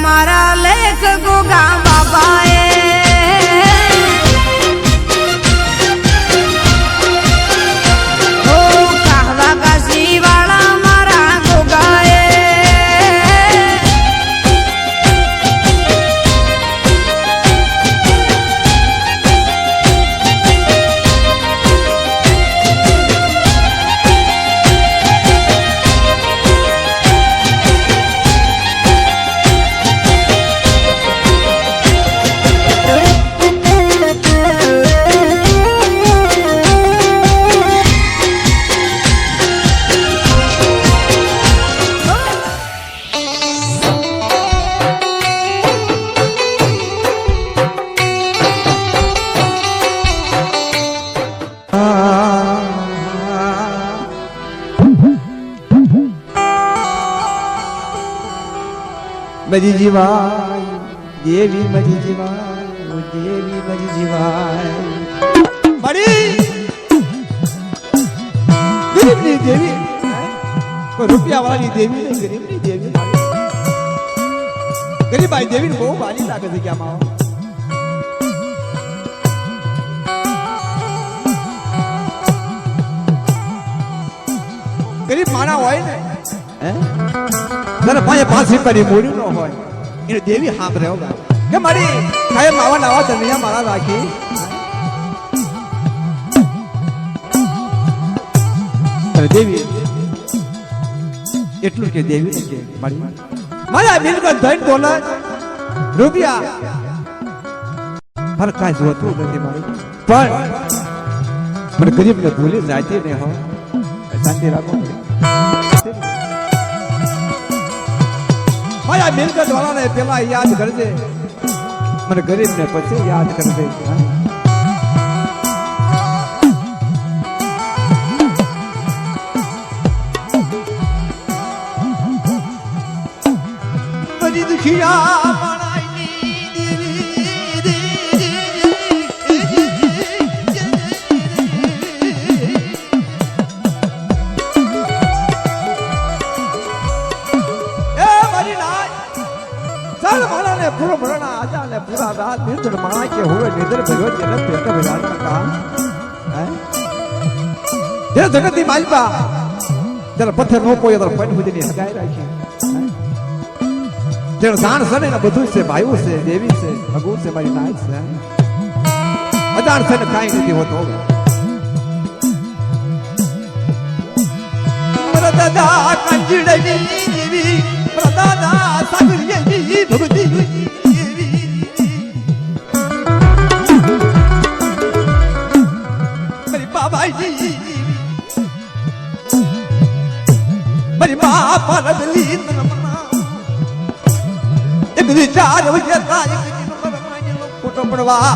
અમારા લેખ ગોગા બાબાએ મરી જીવાય દેવી મરી જીવાય દેવી મરી જીવાય મરી ગરીબની દેવી કોઈ રૂપિયા વાળી દેવી નહીં ગરીબની દેવી ગરીબાઈ દેવીને બહુ વાલી લાગે છે કે આમાં ગરીબ માણા હોય ને હે તારે પાસે 5 રૂપિયાની મૂડી ન હોય એને દેવી હાથ રહ્યો કે મારી કાયમ આવા નવા ધનિયા મારા રાખી દેવી એટલું કે દેવી કે મારી મારા મિલકત ધન દોલત રૂપિયા હર કાંઈ જોતું નથી મારી પણ મને ગરીબને ભૂલી જાતી ને હો શાંતિ રાખો મારા મિલકત વાળાને પેલા યાદ કરજે મને ગરીબને પછી યાદ કરજે બધી દુખિયા પૂરો ભરણા આજા ને પૂરા રાત નિર્જન માણા કે હોવે નિદર ભર્યો જેને પેટ ભરાના કામ હે જે જગતની માલપા જરા પથ્થર નો કોઈ અદર પન બુધીની હગાઈ રાખી જે જાણ છે ને બધું છે ભાઈઓ છે દેવી છે ભગવાન છે મારી નાય છે અજાણ છે ને કાઈ નથી હોતો દાદા કંજડની દેવી દાદા સાગરિયની ભગતી મારી મા પરદલી એક વિચાર વજતા એક નંબર માની ફોટો પડવા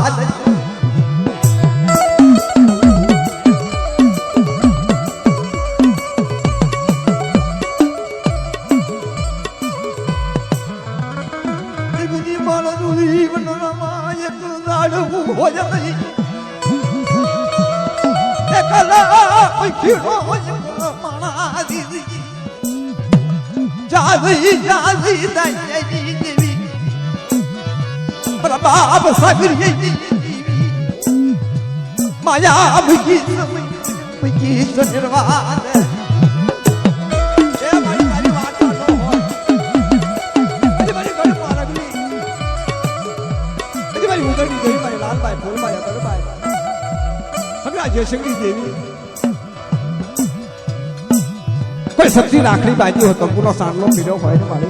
એની મારું જીવન માય કુદાડું હોય નહીં એકલા પૈખીનો માણા દીદી જાવી જાવી દાઈ દેવી બાપ સાગરી માયા ભકી નિર્વાદ એ મારી વાતો નો હોય મારી ઘર મારગલી મારી ઉગડી ગઈ મારી લાલભાઈ ફૂલભાઈ અગરભાઈ હમણાં જયશંકરી દેવી કોઈ સબ્જી રાખડી બાજી હોય કંકુનો સાંડલો પીડ્યો હોય ને મારે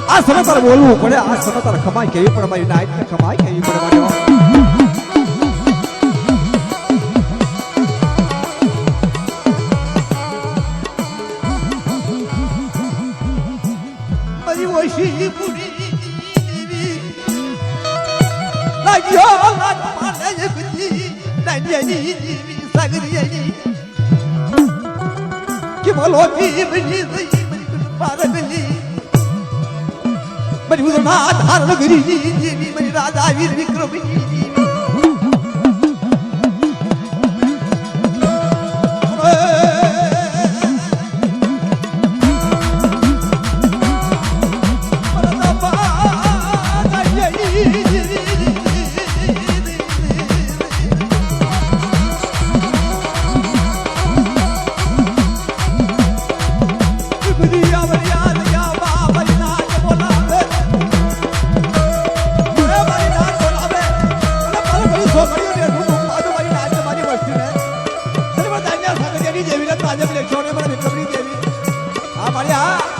આ સમય તારે બોલવું પડે આ સમય તારે ખમાઈ કેવી પડે મારી નાઈટ ને ખમાઈ કેવી પડે મારે મારી ઓછી પૂરી લાગ્યો લાગ માને બધી દાંડિયાની સાગરિયાની કે બોલો કી બની ગઈ પારગલી બની ઉદના ધારણ કરી દેવી મારી રાજા વીર વિક્રમી મને છોડે મને કબરી દેવી આ મારી આ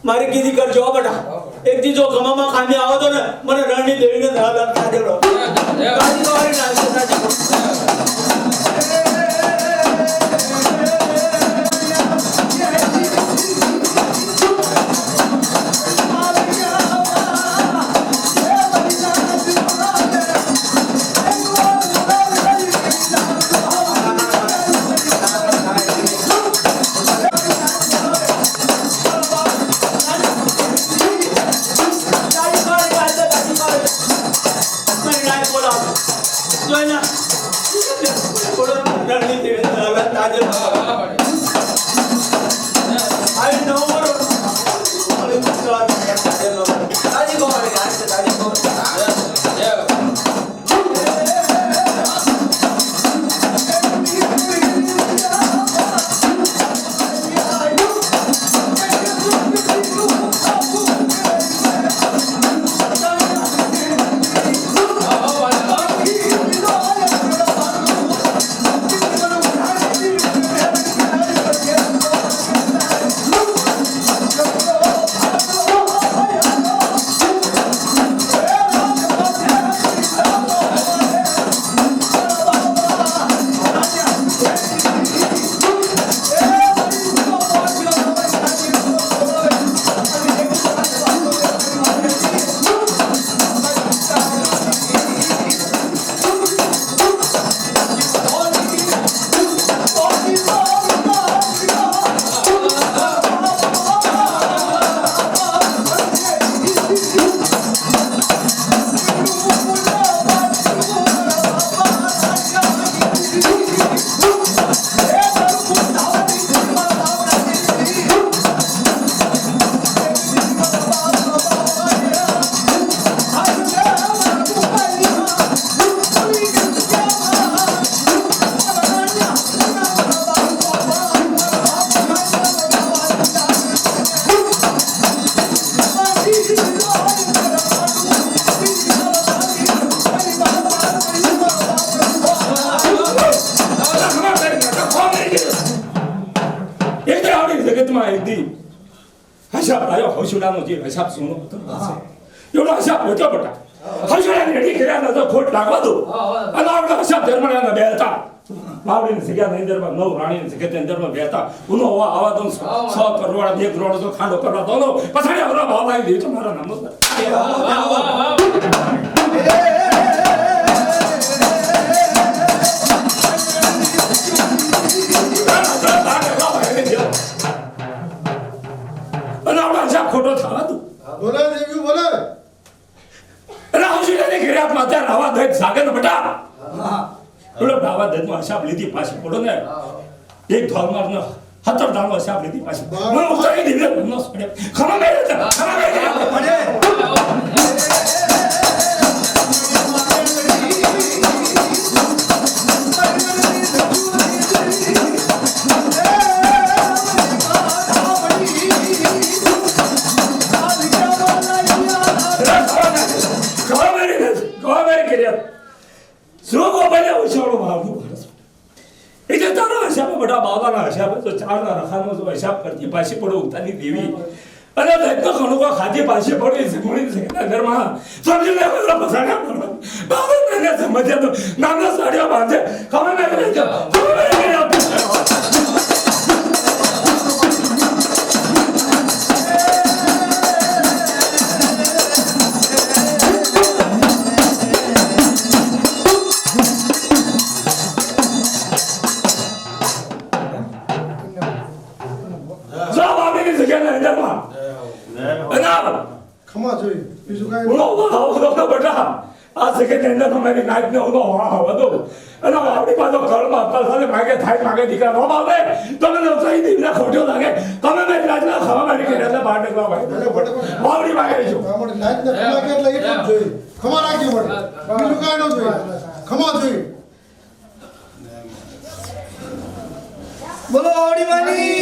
મારી કીધી કરજો બેટા એક દી જો ગમામાં ખામી આવો તો ને મને રણની દેવીને દાન દેજો ગાડી તો વાળી નાખજો સાજી હસાબ આવ્યો હસુડાનો જે હસાબ સોનો હતો એવડો હસાબ પોતા પોતા હસુડાને રેડી કર્યા તો ખોટ લાગવા દો અને આપણે હસાબ ધર્મના બે હતા બાવડીની જગ્યાની અંદરમાં નવ રાણીની જગ્યાની અંદરમાં બે હતા ઉનો આવા દો 100 કરોડ 2 કરોડ તો ખાંડો કરવા દો પછાડી આવરા ભાવ આવી દીધો મારા નામ ખોટો થવા દો બોલે દેવી બોલે અને હસુડાને ઘેરા માથે રાવા દે સાગર બટા બોલો રાવા દે માં હસાબ લીધી પાછી પડો ને એક ધોલમાર નો 17 દાણો હસાબ લીધી પાછી મને ઉતારી દીધે નો સડે ખમા મેરે પડે બટા બાવદાના હસાબ તો ચારના રખાનો તો હિસાબ કરતી પાછી પડો ઉતારી દેવી અને દૈત્ય ખણુકો ખાધી પાછી પડી જમણી છે ઘરમાં સમજી લે બધા પસાડ્યા પડો બાવદાને સમજે તો નાના સાડીઓ બાંધે ખબર નહીં રહેજો ખમા જોઈ બીજું કાઈ બેટા આ સેકન્ડ અંદર મારી નાઈટ ને ઓનો હતો અને આપણી પાસે ઘરમાં અક્કલ સાથે માગે થાય માગે દીકરા નો બાપે તમે નવસારી દીકરા ખોટો લાગે તમે મેં રાજના ખાવા માટે કર્યા બહાર નીકળવા ભાઈ બાવડી માગે છો અમારે નાઈટ ને ખમા કે એટલે એટલું જ જોઈ ખમા રાખી મળે બીજું કાઈ ન જોઈ ખમા જોઈ બોલો ઓડી માની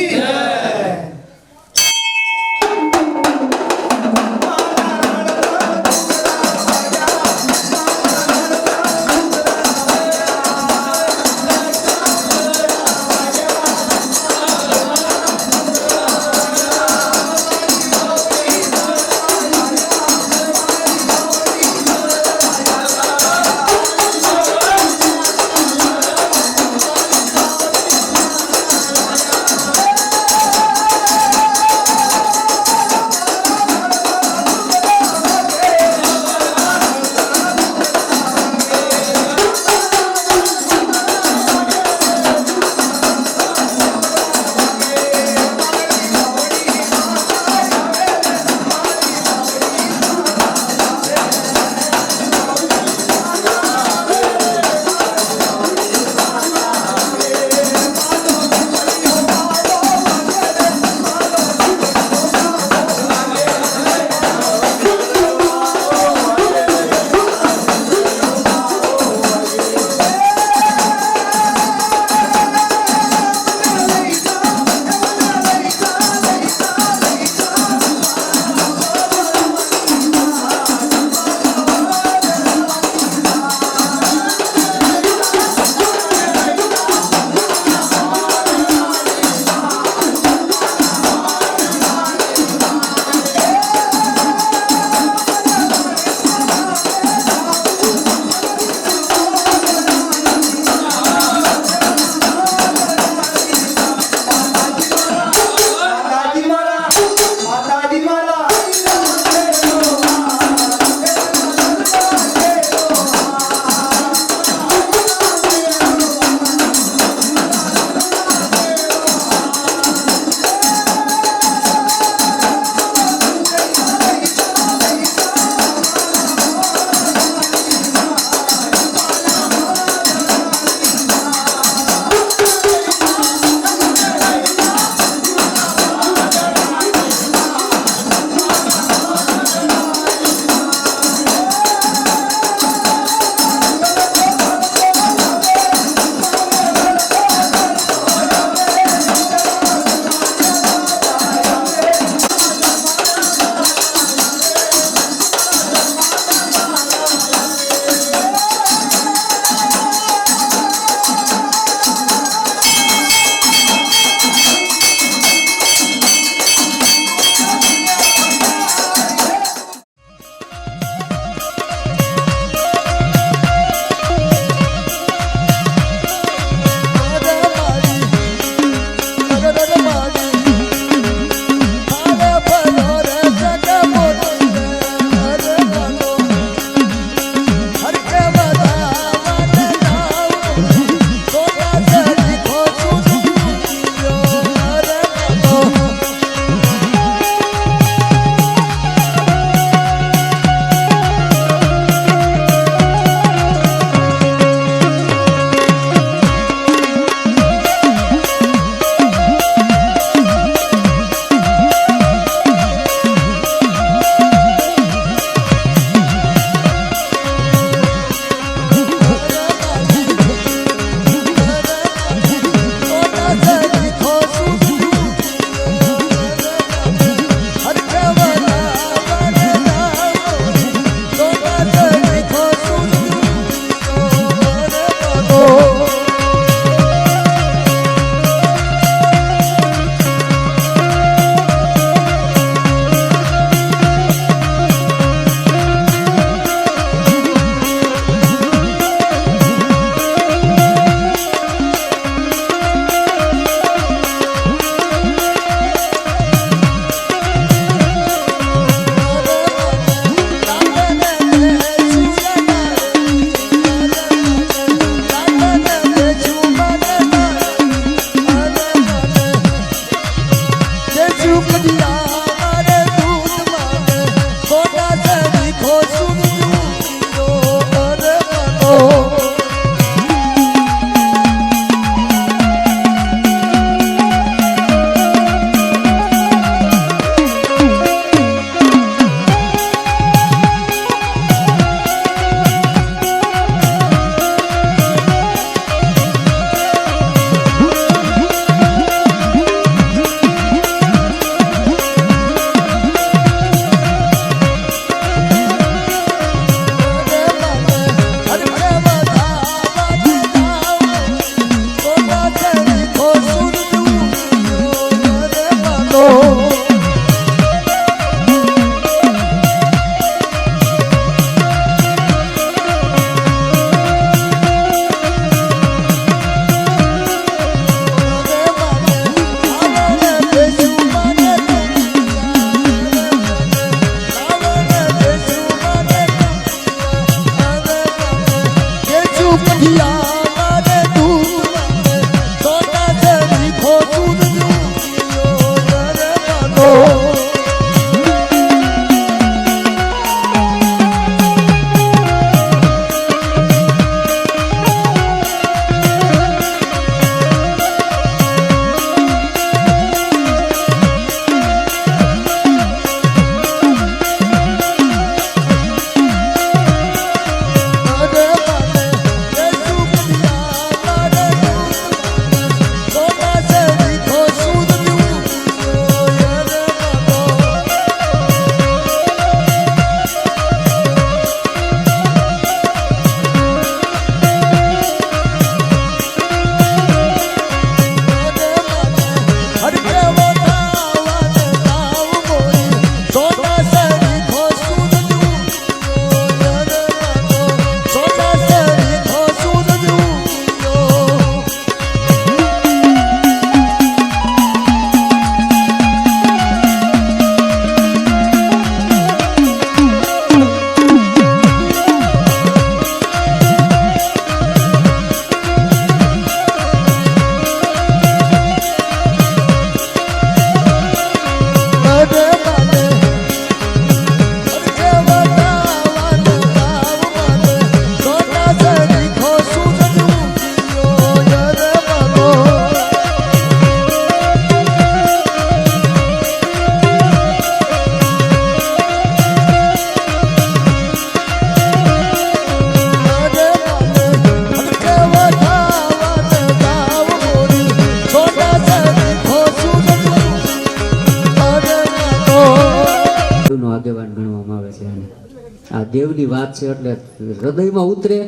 દેવની વાત છે એટલે હૃદયમાં ઉતરે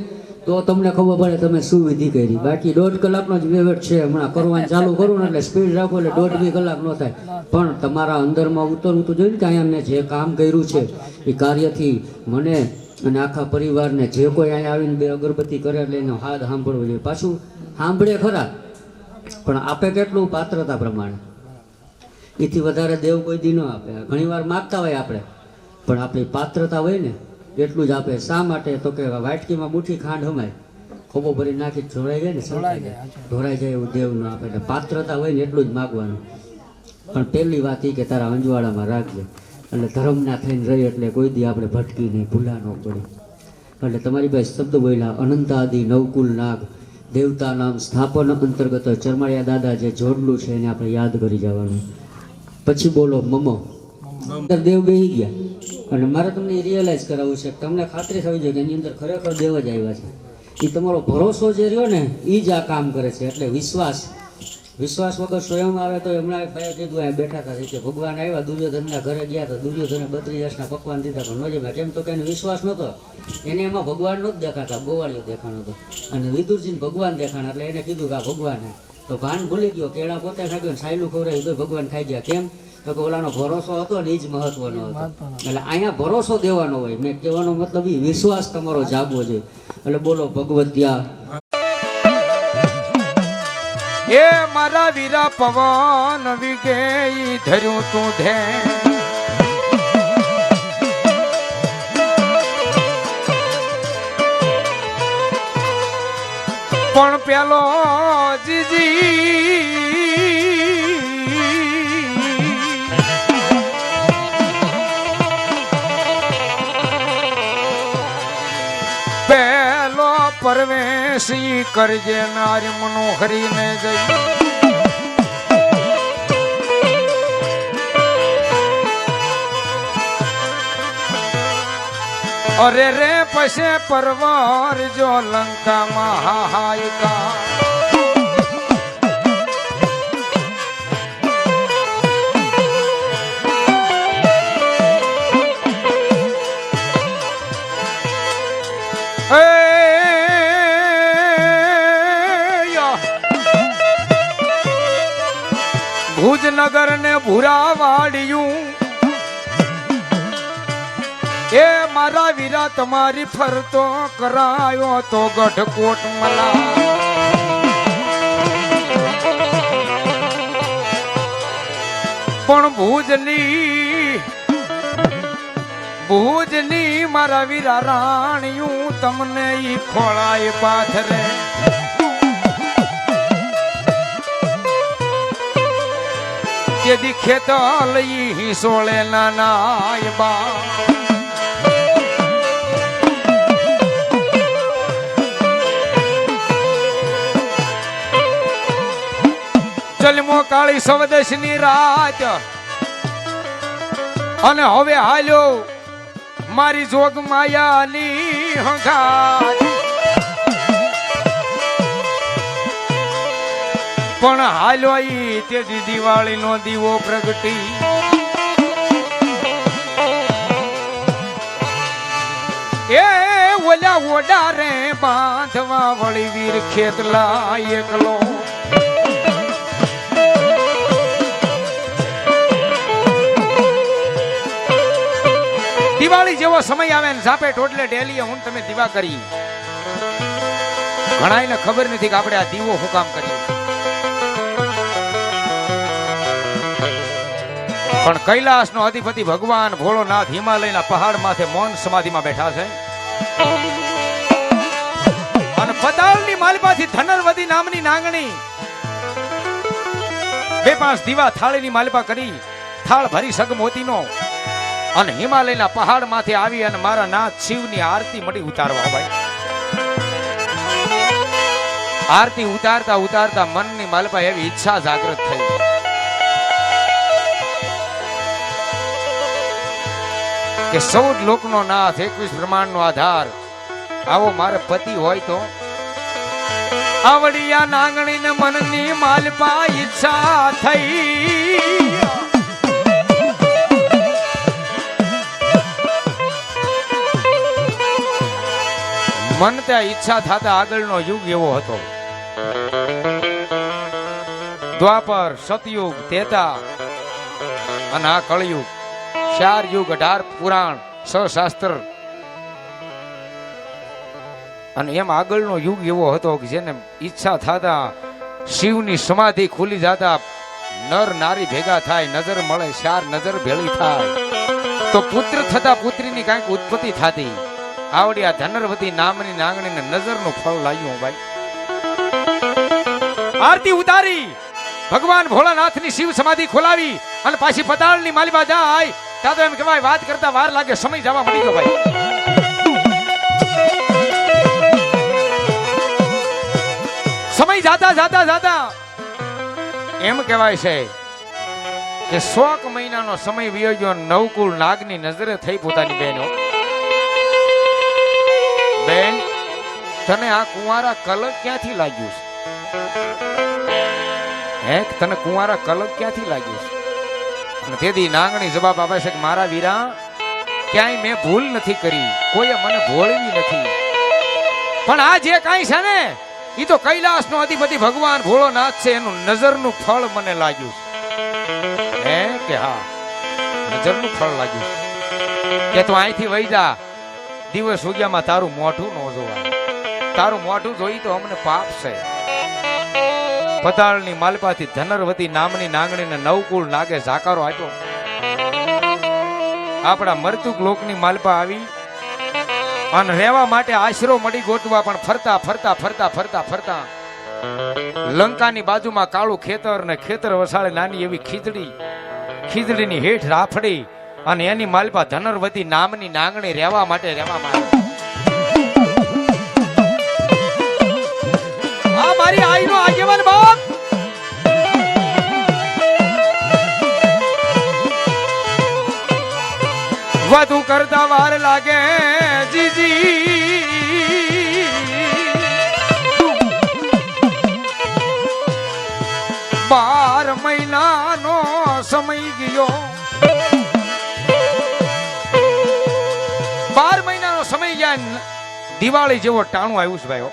તો તમને ખબર પડે તમે શું વિધિ કરી. બાકી 1.5 કલાકનો જ વહીવટ છે. હમણાં કરવાનું ચાલુ કરું ને એટલે સ્પીડ રાખો એટલે 1.5-2 કલાક ન થાય. પણ તમારા અંદરમાં ઉતરવું તો જોઈએ ને કે અહીંયા મેં જે કામ કર્યું છે એ કાર્યથી મને અને આખા પરિવારને જે કોઈ અહીંયા આવીને 2 અગરબત્તી કરે એટલે એનો હાથ સાંભળવો જોઈએ. પાછું સાંભળે ખરા પણ આપે કેટલું પાત્રતા પ્રમાણે. એથી વધારે દેવ કોઈ દી ન આપે. ઘણીવાર માગતા હોય આપણે પણ આપણી પાત્રતા હોય ને એટલું જ આપે. શા માટે તો કે વાટકીમાં મુઠ્ઠી ખાંડ હમાય ખોબો ભરી નાખી ઢોરાઈ જાય ને ઢોરાઈ જાય એવું દેવ ન આપે. એટલે પાત્રતા હોય ને એટલું જ માગવાનું. પણ પહેલી વાત એ કે તારા અંજવાળામાં રાખજે એટલે ધર્મના થઈને રહી એટલે કોઈ દી આપણે ભટકી નહીં ભૂલા ન પડી. એટલે તમારી પાસે શબ્દ બોલ્યા અનંતાદિ નવકુલ નાગ દેવતા નામ સ્થાપન અંતર્ગત ચરમાળિયા દાદા જે જોડલું છે એને આપણે યાદ કરી જવાનું. પછી બોલો મમો દેવ બેહી ગયા. અને મારે તમને રિયલાઇઝ કરાવવું છે તમને ખાતરી થવી જોઈએ કે એની અંદર ખરેખર દેવ જ આવ્યા છે. એ તમારો ભરોસો જે રહ્યો ને એ જ આ કામ કરે છે. એટલે વિશ્વાસ વગર સ્વયં આવે તો હમણાં ભાઈ કીધું અહીંયા બેઠા હતા કે ભગવાન આવ્યા દુર્યોધનના ઘરે ગયા તો દુર્યોધને 32 પકવાન દીધા પણ ન જમ્યા. કેમ તો કે એને વિશ્વાસ નહોતો. એને એમાં ભગવાન નહોતું દેખાતા ગોવાળીઓ દેખાણો હતો અને વિદુરજીને ભગવાન દેખાણા એટલે એને કીધું કે આ ભગવાન તો ભાન ભૂલી ગયો. કેળા પોતે ખાઈ સાયલું ખવડાવ્યું તો ભગવાન ખાઈ ગયા. કેમ તો કે ઓલાનો ભરોસો હતો ને એ જ મહત્વનો હતો. એટલે અહીંયા ભરોસો દેવાનો હોય. મેં કહેવાનો મતલબ એ વિશ્વાસ તમારો જાગવો જોઈએ. એટલે બોલો ભગવત્યા એ મારા વીરા પવન વિગે ધર્યું તું ધે પણ પેલો જીજી પેલો પરવેશી કરજે નારી મનોહરી ને જઈ અરે રે પશે પરવાર જો લંકામાં હાહાયકા ભુજનગર ને ભૂરા વાડિયું એ મારા વીરા તમારી ફરતો કરાયો તો ગઢકોટ મલા પણ ભુજની મારા વીરા રાણિયું તમને ઈ ખોળાય પાથરે યદી ખેતલ ઈ હિસોળે નાનાય બા ચલમો કાળી સવદેશની રાત અને હવે હાલ્યો મારી જોગ માયાની હંગાત પણ હાલ્યો ઈ તેથી દિવાળીનો દીવો પ્રગટી એ ઓલા ઓડારે બાંધવા વળી વીર ખેતલા એકલો દિવાળી જેવો સમય આવે ને ઝાપે ટોટલે ડેલીએ હું તમે દીવા કરી ઘણાને ખબર નથી કે આપણે આ દીવો હું કામ કરીએ પણ કૈલાસનો અધિપતિ ભગવાન ભોળોનાથ હિમાલયના પહાડ માથે મૌન સમાધિમાં બેઠા છે અને પતાળની માલિપાથી ધનલવદી નામની નાંગણી 2-5 દીવા થાળીની માલિપા કરી થાળ ભરી સગમોતીનો અને હિમાલયના પહાડ માંથી આવી અને મારા નાથ શિવની આરતી મળી ઉતારવા ભાઈ આરતી ઉતારતા ઉતારતા મનની માલિપા એવી ઈચ્છા જાગૃત થઈ કે 14 લોકનો નાથ 21 બ્રહ્માંડનો આધાર આવો મારે પતિ હોય તો આવડિયા નાંગણીને મનની માલિપા ઈચ્છા થઈ મન ત્યાં ઈચ્છા થતા આગળનો યુગ એવો હતો. દ્વાપર, સતયુગ, ત્રેતા અને આ કળયુગ, 4 યુગ, 18 પુરાણ, 6 શાસ્ત્ર. અને એમ આગળનો યુગ એવો હતો કે જેને ઈચ્છા થતા શિવની સમાધિ ખુલી જતા નર નારી ભેગા થાય, નજર મળે, 4 નજર ભેળી થાય તો પુત્ર થતા પુત્રીની કાંઈક ઉત્પત્તિ થતી. આવડી આ ધનરવતી નામની નાંગણીને નજરનું ફળ લાગ્યું ભાઈ. આરતી ઉતારી ભગવાન ભોળાનાથની શિવ સમાધિ ખોલાવી અને પાછી પતાળની માલિબા જાય ત્યાં તો એમ કહેવાય વાત કરતા વાર લાગે, સમય જવા મળી ગયો ભાઈ. સમય જાતા જાતા જાતા એમ કહેવાય છે કે 100 મહિનાનો સમય વિયો ગયો. નવકુળ નાગની નજરે થઈ પોતાની બહેનો. બેન, તને આ કુંવારા કલક ક્યાંથી લાગ્યું છે? હે, તને કુંવારા કલક ક્યાંથી લાગ્યું છે? અને તેથી નાંગણી જવાબ આપે છે કે મારા વીરા, ક્યાંય મેં ભૂલ નથી કરી, કોઈએ મને ભોળવી નથી. પણ આ જે કાંઈ છે ને એ તો કૈલાસનો અધિપતિ ભગવાન ભોળોનાથ છે, એનું નજરનું ફળ મને લાગ્યું છે. હે કે હા, નજરનું ફળ લાગ્યું કે તું અહીંથી વહી જા, દિવસ ઉગ્યામાં તારું મોઢું ન જોવાય. તારું મોઢું જોઈ તો અમને પાપ છે. પતાળની માલપાથી ધનરવતી નામની નાંગણીને નવકુળ નાગે ઝાકારો આપ્યો. આપણા મરતુક લોકની માલપા આવી અને રહેવા માટે આશરો મળી ગોતવા, પણ ફરતા ફરતા ફરતા ફરતા ફરતા લંકાની બાજુમાં કાળું ખેતર ને ખેતર વસાળે નાની એવી ખીજડીની હેઠ રાફડી અને એની માલપા ધનરવતી નામની નાંગણી રહેવા માટે આ મારી આઈનો આગેવાન બાપ વધુ કરતા વાર લાગે જીજી, 12 મહિનાનો સમય ગયો. 12 મહિનાનો સમય ગયા. દિવાળી જેવો ટાણું આવ્યું છે ભાઈઓ.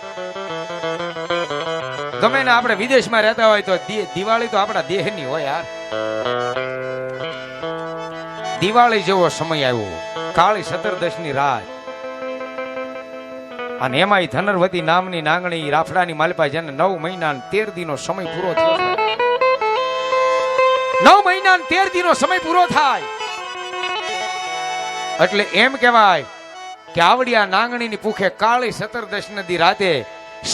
ગમે ને આપણે વિદેશમાં રહેતા હોય તો દિવાળી તો આપણા દેહની હોય યાર. દિવાળી જેવો સમય આવ્યો, કાળી 17 ની રાત. અને એમાં ધનરવતી નામની નાંગણી રાફડાની માલપા જેને 9 મહિના 13 દીનો સમય પૂરો થયો. 9 મહિના 13 દીનો સમય પૂરો થાય એટલે એમ કહેવાય કે આવડિયા નાંગણીની પૂખે કાળી 17 ની રાતે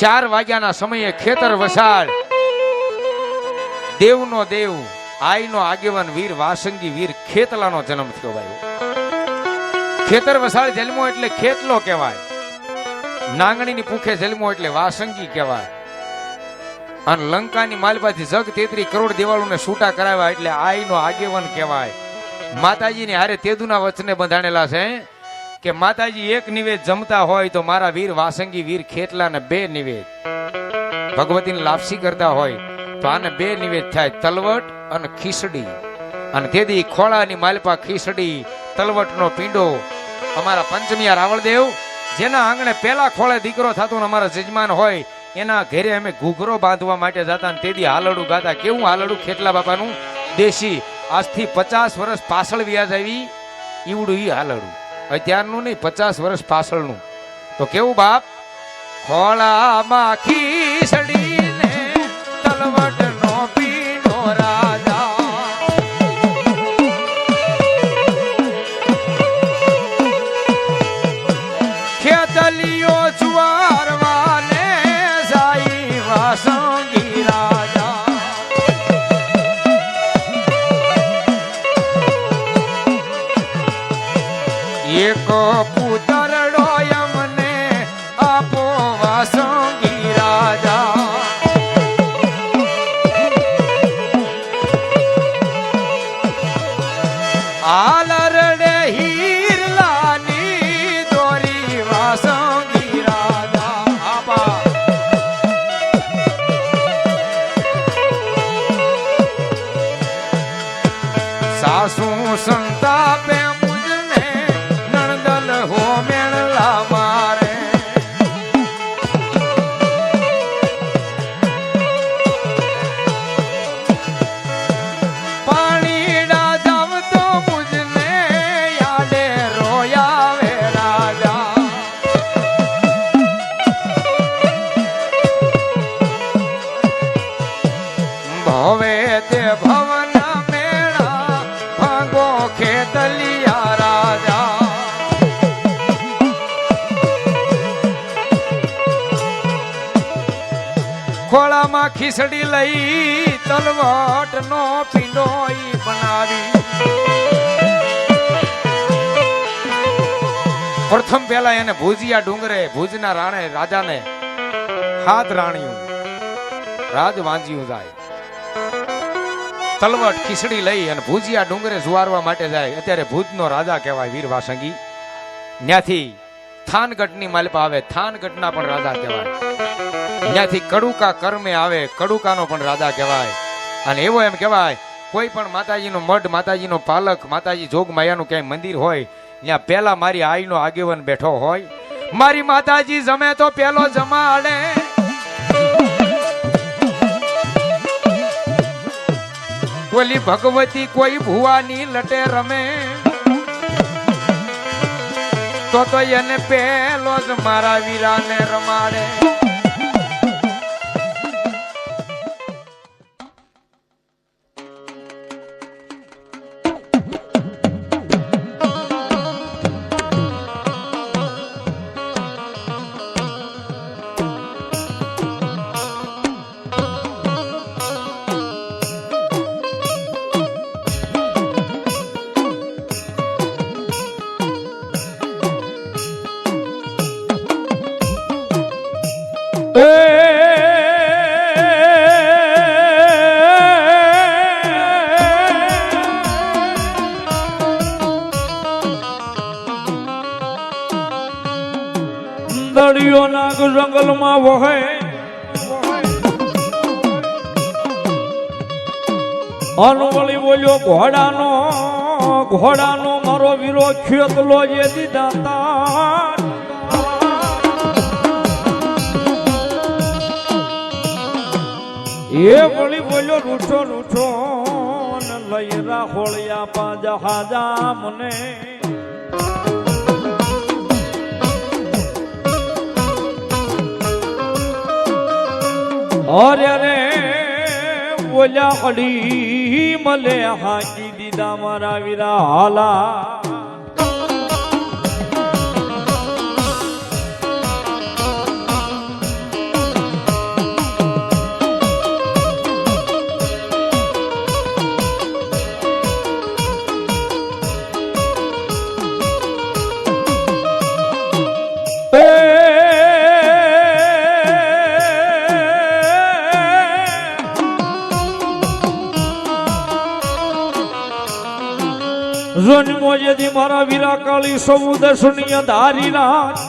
4 વાગ્યાના સમયે ખેતર વસાડ દેવનો દેવ આઈનો આગેવાન વીર વાસંગી વીર ખેતલાનો જન્મ થયો ભાઈ. ખેતર વસાડ જન્મો એટલે ખેતલો કહેવાય, નાંગણીની પૂખે જન્મો એટલે વાસંગી કહેવાય. અને લંકાની માલપાથી જગ 33 કરોડ દિવાળોને છૂટા કરાવ્યા એટલે આઈનો આગેવાન કહેવાય. માતાજીની હારે તેદુના વચને બંધાણેલા છે કે માતાજી એક નિવેદ જમતા હોય તો મારા વીર વાસંગી વીર ખેતલાને 2 નિવેદ, ભગવતીને લાપસી કરતા હોય તો આને 2 નિવેદ થાય, તલવટ અને ખીસડી. અને તેથી ખોળાની માલપા ખીસડી તલવટનો પીંડો અમારા પંચમિયા રાવળદેવ જેના આંગણે પેલા ખોળે દીકરો થતો ને અમારા જજમાન હોય એના ઘરે અમે ઘૂઘરો બાંધવા માટે જતા. તેથી હાલડું ગાતા. કેવું હાલડું? ખેતલા બાપાનું દેશી, આજથી 50 વર્ષ પાછળ વ્યાજ આવી ઈવડું ઈ હાલડું, અત્યારનું નહીં, 50 વર્ષ પાછળનું. તો કેવું બાપ? ખોળામાં ખીસડી ને તલવટનો પીંડો રાજા, ખેતલીઓ જુવારવાને સાઈ વાસંગી રાજા. એક પુતરડો અમને આપો વાસંગી રાજા. આલરડે હીરલાની દોરી વાસંગી રાજા. આપા સાસુ સંતાપે મુજને નણદલ હો મેળલા મારે. હવે તે ભવન મેળા ભાગો ખેતલિયા રાજા ખોળામાં ખીસડી લઈ તલવટ નો પીંડો ઈ બનાવી પ્રથમ પહેલા એને ભુજિયા ડુંગરે ભુજના રાણે રાજાને હાથ રાણ્યું રાજ વાંજ્યું જાય તલવટ ખીસડી લઈ અને ભુજિયા ડુંગરે જુવારવા માટે જાય અત્યારે ભુજનો રાજા કહેવાય વીર વાસંગી ત્યાંથી થાનગઢની માલપા આવે થાનગઢના પણ રાજા કહેવાય ત્યાંથી કડુકા કર્મે આવે કડુકાનો પણ રાજા કહેવાય અને એવો એમ કહેવાય કોઈ પણ માતાજીનો મઢ માતાજીનો પાલક માતાજી જોગ માયાનું ક્યાંય મંદિર હોય ત્યાં પેલા મારી આઈનો આગેવાન બેઠો હોય મારી માતાજી જમે તો પેલો જમાડે ઓલી ભગવતી કોઈ ભુવાની લટે રમે તો એને પેલો જ મારા વીરાને રમાડે દળિયો નાગ જંગલમાં વહે અનવળી બોલ્યો ઘોડાનો મારો વીરો ખેતલો જે દીધા એ વળી બોલ્યો રૂઠો લઈ રાહોળિયા પાજા હાજા મને અરે રે બોલ્યા અડી મલે હાકી દીધા મારા વીરા હાલા જન્મો જેથી મારા વીરા કાળી સૌ દર્શનીય ધારી રાજ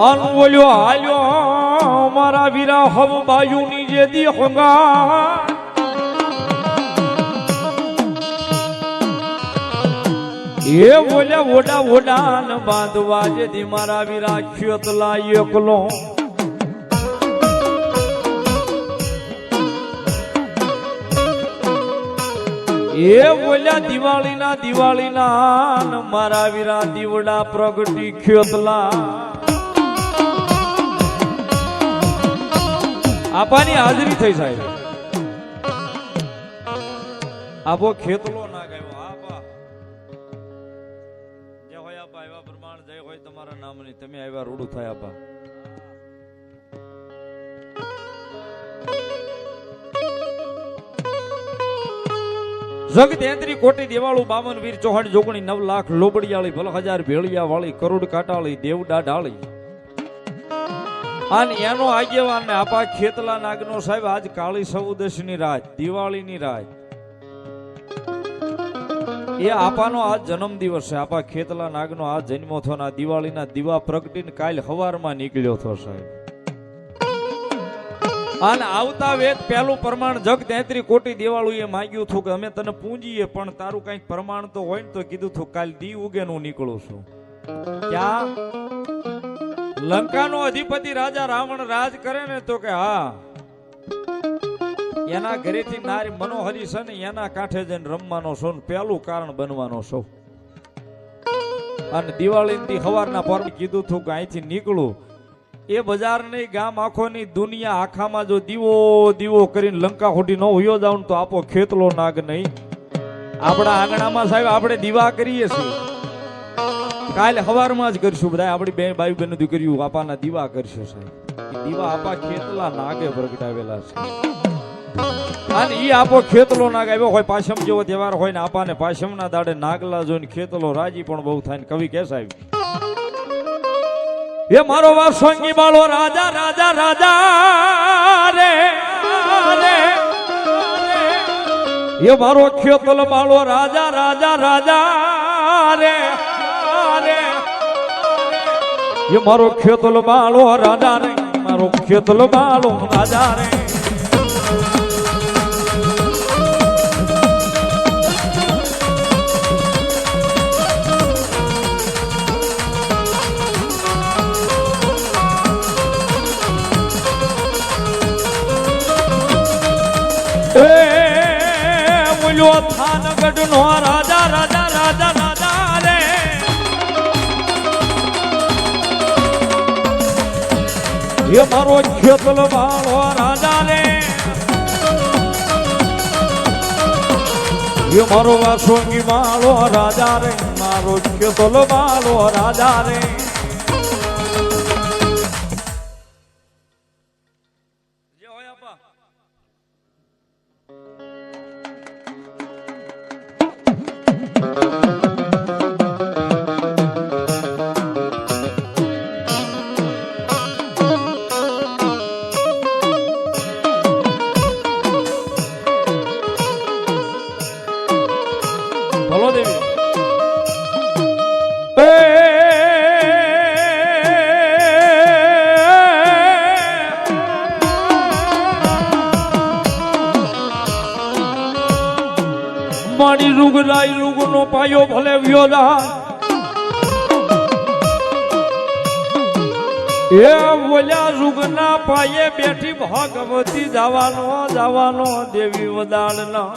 અનવલ્યો હાલ્યો મારા વીરા હવ બાયુની જેથી હંગા એ બોલ્યા ઓડા ન બાંધવા જેથી મારા વીરા ખેતલા એકલો એ બોલ્યા દિવાળીના મારા વીરા દીવડા પ્રગટી ખેતલા આપાની હાજરી થઈ સાહેબ આપો ખેતલો ના ગયો આપા જય હોય આપા આવ્યા પ્રમાણ જય હોય તમારા નામની તમે આવ્યા રૂડું થાય આપા જગ 33 કોટી દેવાળું 52 વીર ચૌહાણ જોગણી 9 લાખ લોબડિયાળી ભલ હજાર ભેળિયા વાળી કરોડ કાટાળી દેવડા ડાળી અને એનો આગેવાન ને આપા ખેતલા નાગનો સાહેબ આજ કાળી સૌદશની રાત દિવાળીની રાત એ આપાનો આજ જન્મ દિવસ છે આપા ખેતલા નાગનો આજ જન્મો થયો ના દિવાળીના દીવા પ્રગટીને કાલ હવારમાં નીકળ્યો થયો સાહેબ અને આવતા વેદ પહેલું પ્રમાણ જગ 33 કોટી દેવાળું એ માંગ્યું હતું કે અમે તને પૂંજીએ પણ તારું કઈક પ્રમાણ તો હોય ને તો કીધું હતું કાલ દી ઉગે હું નીકળું છું ક્યાં લંકાનો અધિપતિ રાજા રાવણ રાજ કરે ને તો કે હા એના ઘરેથી નારી મનોહરી છે ને એના કાંઠે જઈને રમવાનો છો ને પહેલું કારણ બનવાનો છો અને દિવાળી ની સવારના પર કીધું હતું કે અહીંથી નીકળું એ બજાર નહીં ગામ આખોની દુનિયા આખામાં જો દીવો દીવો કરીને લંકા ખોટી ન હોયો જાવ તો આપો ખેતલો નાગ નહીં. આપણા આંગણામાં સાહેબ આપણે દીવા કરીએ છીએ. કાલે સવારમાં જ કરશું બધા આપણી બે ભાઈ બહેન દીકરીઓ આપાના દીવા કરશે સાહેબ. એ દીવા આપા ખેતલા નાગે પ્રગટાવેલા છે. અને ઈ આપો ખેતલો નાગ આવ્યો હોય પાછમ જેવો તહેવાર હોય ને આપાને પાછમના દાડે નાગલા જોઈને ખેતલો રાજી પણ બહુ થાય ને કવિ કે સાહેબ એ મારો વાસંગી બાળો રાજા રાજા રાજા રે એ મારો ખેતલ બાળો રાજા રાજા રાજા રે એ મારો ખેતલ બાળો રાજા રે મારો ખેતલ બાળો રાજા રે. થાનગઢ નો રાજા રાજા રાજા રાજા રે એ મારો ખેતલ વાળો રાજા રે એ મારો વાસોંગી વાળો રાજા રે મારો ખેતલ વાળો રાજા રે. ભલો દેવી મારી રૂગ લાઈ રૂગ નો પાયો ભલે વ્યોદા એ બોલ્યા રૂગ ના પાયે બેઠી ભગવતી જવાનો જવાનો દેવી વદાળના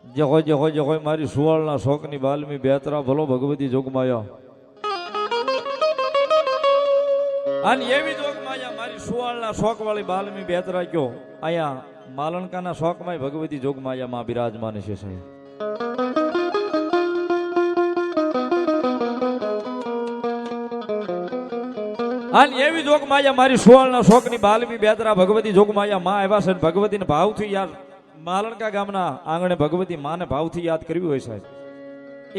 જહો જહો જહો મારી સુવાળના શોકની બાલમી બેતરા ભલો ભગવતી જોગમાયા અને એવી જોગમાયા મારી સુવાળના શોક વાળી બાલમી બેતરા કયો અહીંયા માલણકાના શોકમાં ભગવતી જોગમાયા માં બિરાજમાન છે સાહેબ. અને એવી જોગમાયા મારી સુવાળના શોકની બાલમી બેતરા ભગવતી જોગમાયા માં આવ્યા છે ભગવતીને ભાવથી યાર માલણકા ગામના આંગણે ભગવતી માને ભાવથી યાદ કરવી હોય સાહેબ.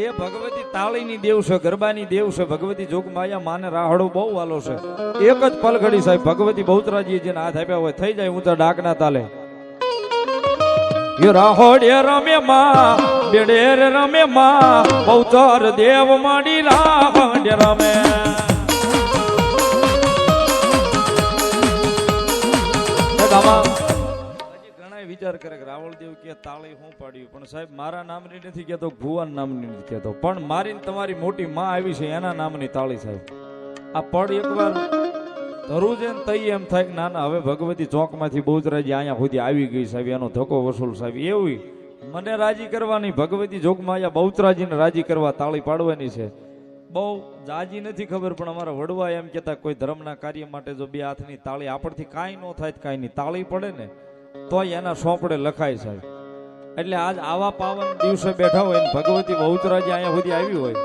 એ ભગવતી તાળીની દેવ છે ગરબાની દેવ છે ભગવતી જોગમાયા માને રાહડો બહુ વાલો છે. એક જ પલઘડી સાહેબ ભગવતી બહુચરાજી જેને હાથ આપ્યા હોય થઈ જાય ઊંચા ડાકના તાલે એ રાહોડે રમે માં બેડેર રમે માં બહુચર દેવ માડી રાહોડે રમે વિચાર કરે કે રાવળદેવ કે તાળી હું પાડ્યું પણ સાહેબ મારા નામની નથી કહેતો ભુવન નામની નથી કહેતો પણ મારી તમારી મોટી માં આવી છે એના નામની તાળી સાહેબ. આ પડ એકવાર ધરું છે ને તઈ એમ થાય કે ના ના હવે ભગવતી ચોકમાંથી બહુચરાજી અહીંયા સુધી આવી ગઈ સાહેબ એનો ધક્કો વસૂલ સાહેબ. એવી મને રાજી કરવાની ભગવતી જોગમાયા બહુચરાજીને રાજી કરવા તાળી પાડવાની છે. બહુ જાજી નથી ખબર પણ અમારા વડવા એમ કહેતા કોઈ ધર્મના કાર્ય માટે જો બે હાથની તાળી આપણથી કાંઈ ન થાય કાંઈ નહીં તાળી પડે ને તો એના સોંપડે લખાય સાહેબ. એટલે આજ આવા પાવન દિવસે બેઠા હોય ને ભગવતી બહુચરાજી અહીંયા સુધી આવી હોય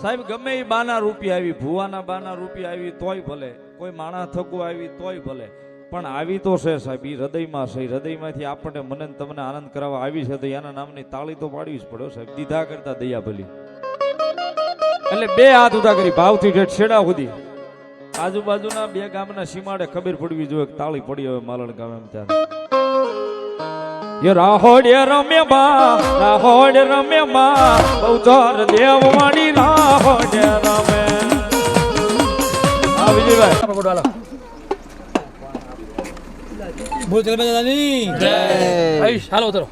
સાહેબ ગમે એ બાના રૂપિયા આવી ભુવાના બાના રૂપિયા આવી તોય ભલે કોઈ માણા થકું આવી તોય ભલે પણ આવી તો છે સાહેબ એ હૃદયમાં છે. હૃદયમાંથી આપણને મને તમને આનંદ કરાવવા આવી છે તો એના નામની તાળી તો પાડવી જ પડ્યો સાહેબ. દીધા કરતા દયા ભલી એટલે બે હાથ ઉધા કરી ભાવથી ઠેઠ છેડા સુધી આજુબાજુના બે ગામના સીમાડે ખબર પડવી જોઈએ કે તાળી પડી હવે માલણ ગામ એમ ત્યારે રાહોડે રમે માં બહુચર દેવ માડી રાહોડે રમે. હા વિજયભાઈ બોલ ચલ દાદાની જય હાલો ઉતરો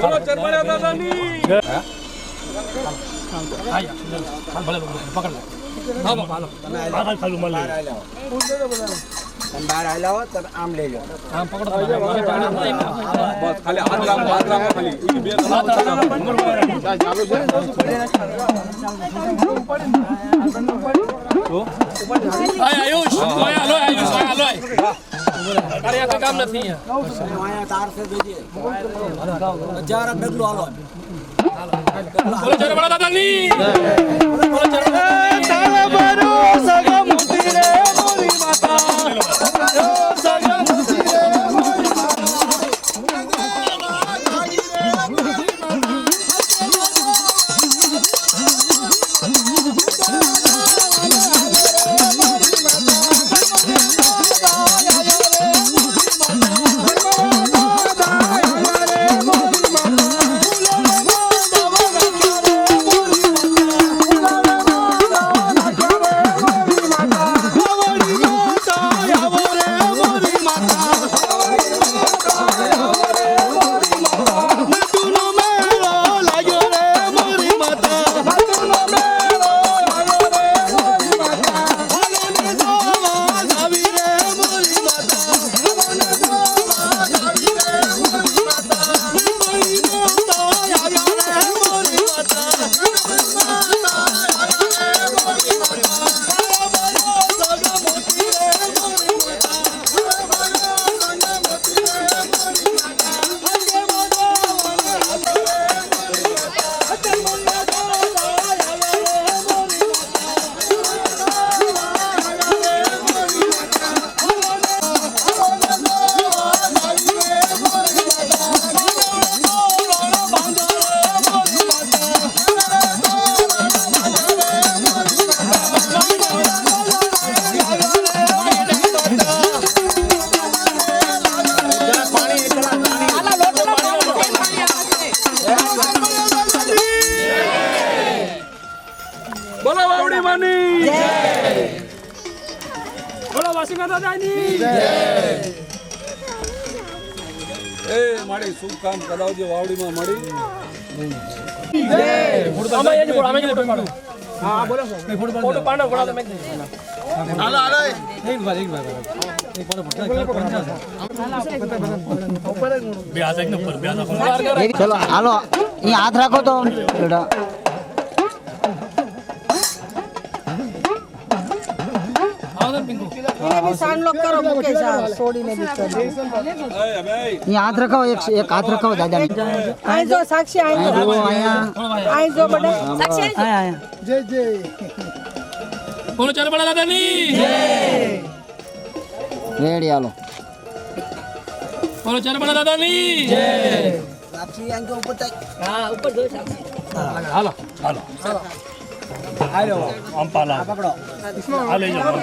બોલો ચરમણ્યા દાદાની જય. હાલ ભલે પકડ લે બોલો વાવડી માની બોલો વાસિકા દાદાની એ મારી શુભ કામ કરાવજો વાવડીમાં મળી ચલો હાલો અહીંયા હાથ રાખો તો અહીંયા હાથ રખાવો એક હાથ રખાવો દાદા સાક્ષી જય જય બોલો ચાર બડા દાદાની રેડી હાલો બોલો ચાર બડા દાદાની હાલો હાલો અંપાલા પકડો આ લઈ જાઓ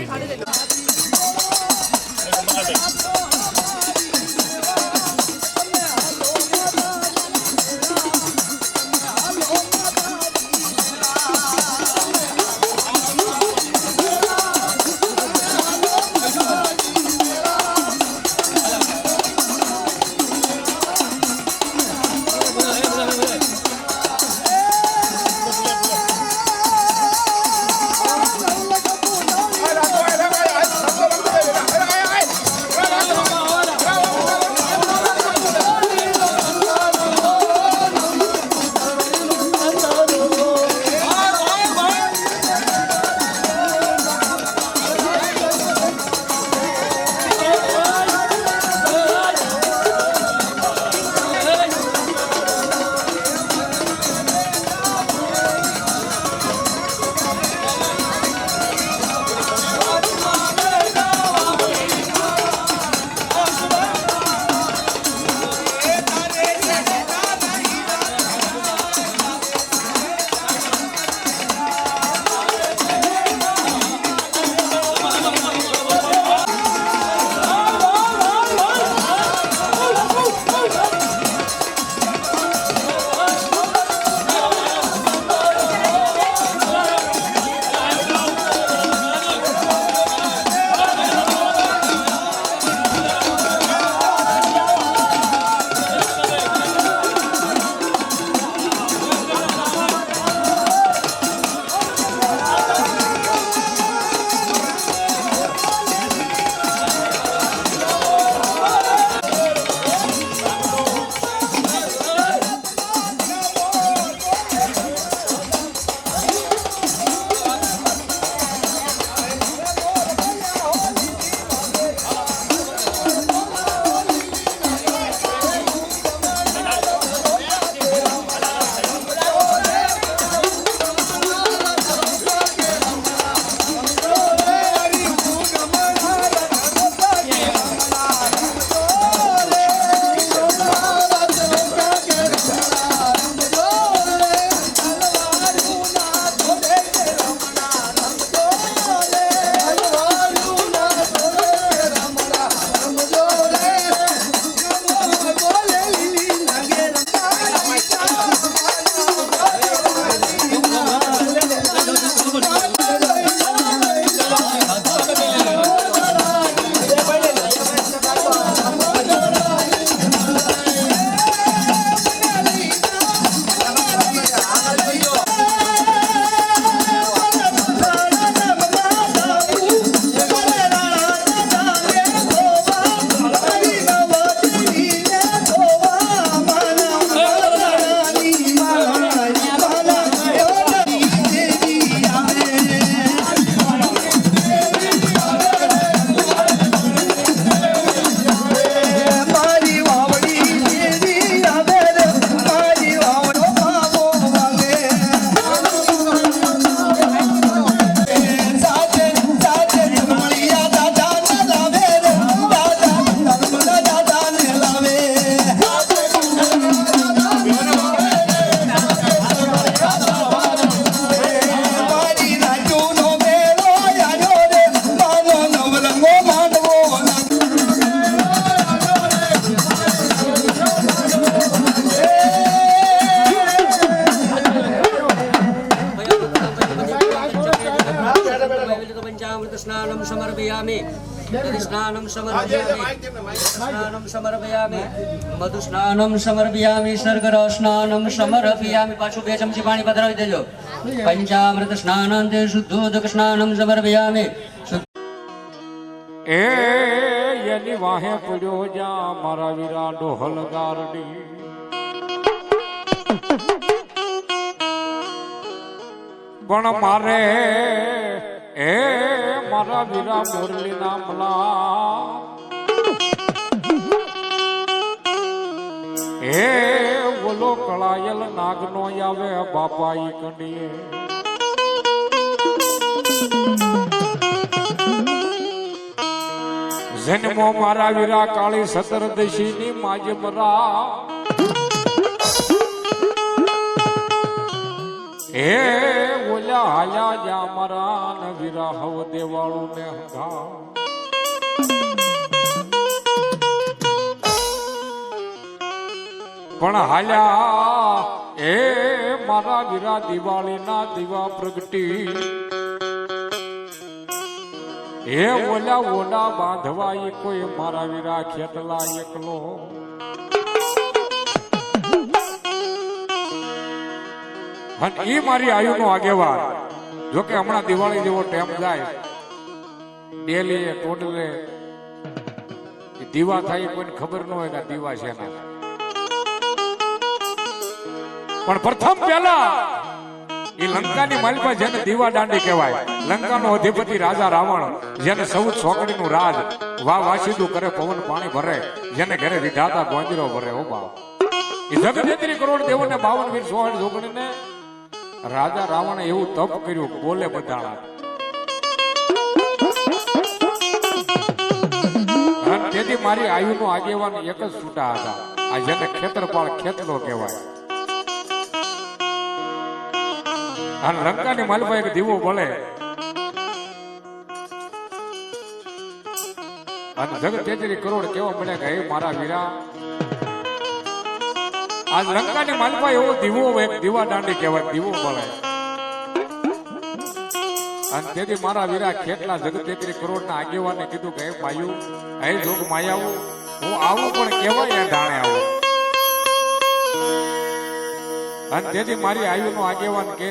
સ્નાનમ સમર્પયામિ મધુસ્નાનમ સમર્પયામિ સર્ગર સ્નાનમ સમર્પયામિ પાછું 2 ચમચી પાણી પધરાવી દેજો પંચામૃત સ્નાનાંતે શુદ્ધોદક સ્નાનમ સમર્પયામિ એ એની વાહે પડ્યો જા મારા વીરા ડોહલ ગારડી પણ મારે એ મારા વીરા મુરલી નામલા એ બોલો કળાયલ નાગનો આવે બાપા ઈ કંડીએ જન્મો મારા વીરા કાળી સતરદશી ની માજમરા એ ઓલા હાલ્યા જા મારા ન વીરા હવ દેવાળું ને હંગા પણ હાલ્યા એ મારા વીરા દિવાળી ના દીવા પ્રગટી એ ઓલા ઓલા બાંધવા એ કોઈ મારા વીરા ખેતલા એકલો અને ઈ મારી આયુનો આગેવાન જો કે હમણાં દિવાળી જેવો ટાઈમ જાય ડેલી ટોટલે દીવા થાય કોઈને ખબર ન હોય કે દીવા છે ના પણ પ્રથમ પહેલા એ લંકાની માલિકા જેને દીવા દાંડી કહેવાય લંકાનો અધિપતિ રાજા રાવણ જેને 14 ચોકડીનું રાજ વાસીદું કરે પવન પાણી ભરે જેને ઘરે વિધાતા ગોંજરો ભરે ઓ બાપ એ જગતેત્રી કરોડ દેવોને 52 વીર 16 જોગણીને રાજા રાવણે એવું તપ કર્યું બોલે બધાણા તેથી મારી આયુનો આગેવાન એક જ છૂટા હતા આ જેને ખેતરપાળ ખેતલો કહેવાય અને લંકાની માલપા એક દીવો બળે અને જગતેત્રી કરોડ કેવા મળે કે હે મારા વીરા આજ લંકાની માલપા એવો દીવો એક દીવા દાંડી કહેવાય દીવો બળે અને તેથી મારા વીરા કેટલા જગતેત્રી કરોડ ના આગેવાને કીધું કે હે માયુ હે જોગ માયાવું હું આવું પણ કેવાય ઢાણે આવું અને તેથી મારી આયુનો આગેવાન કે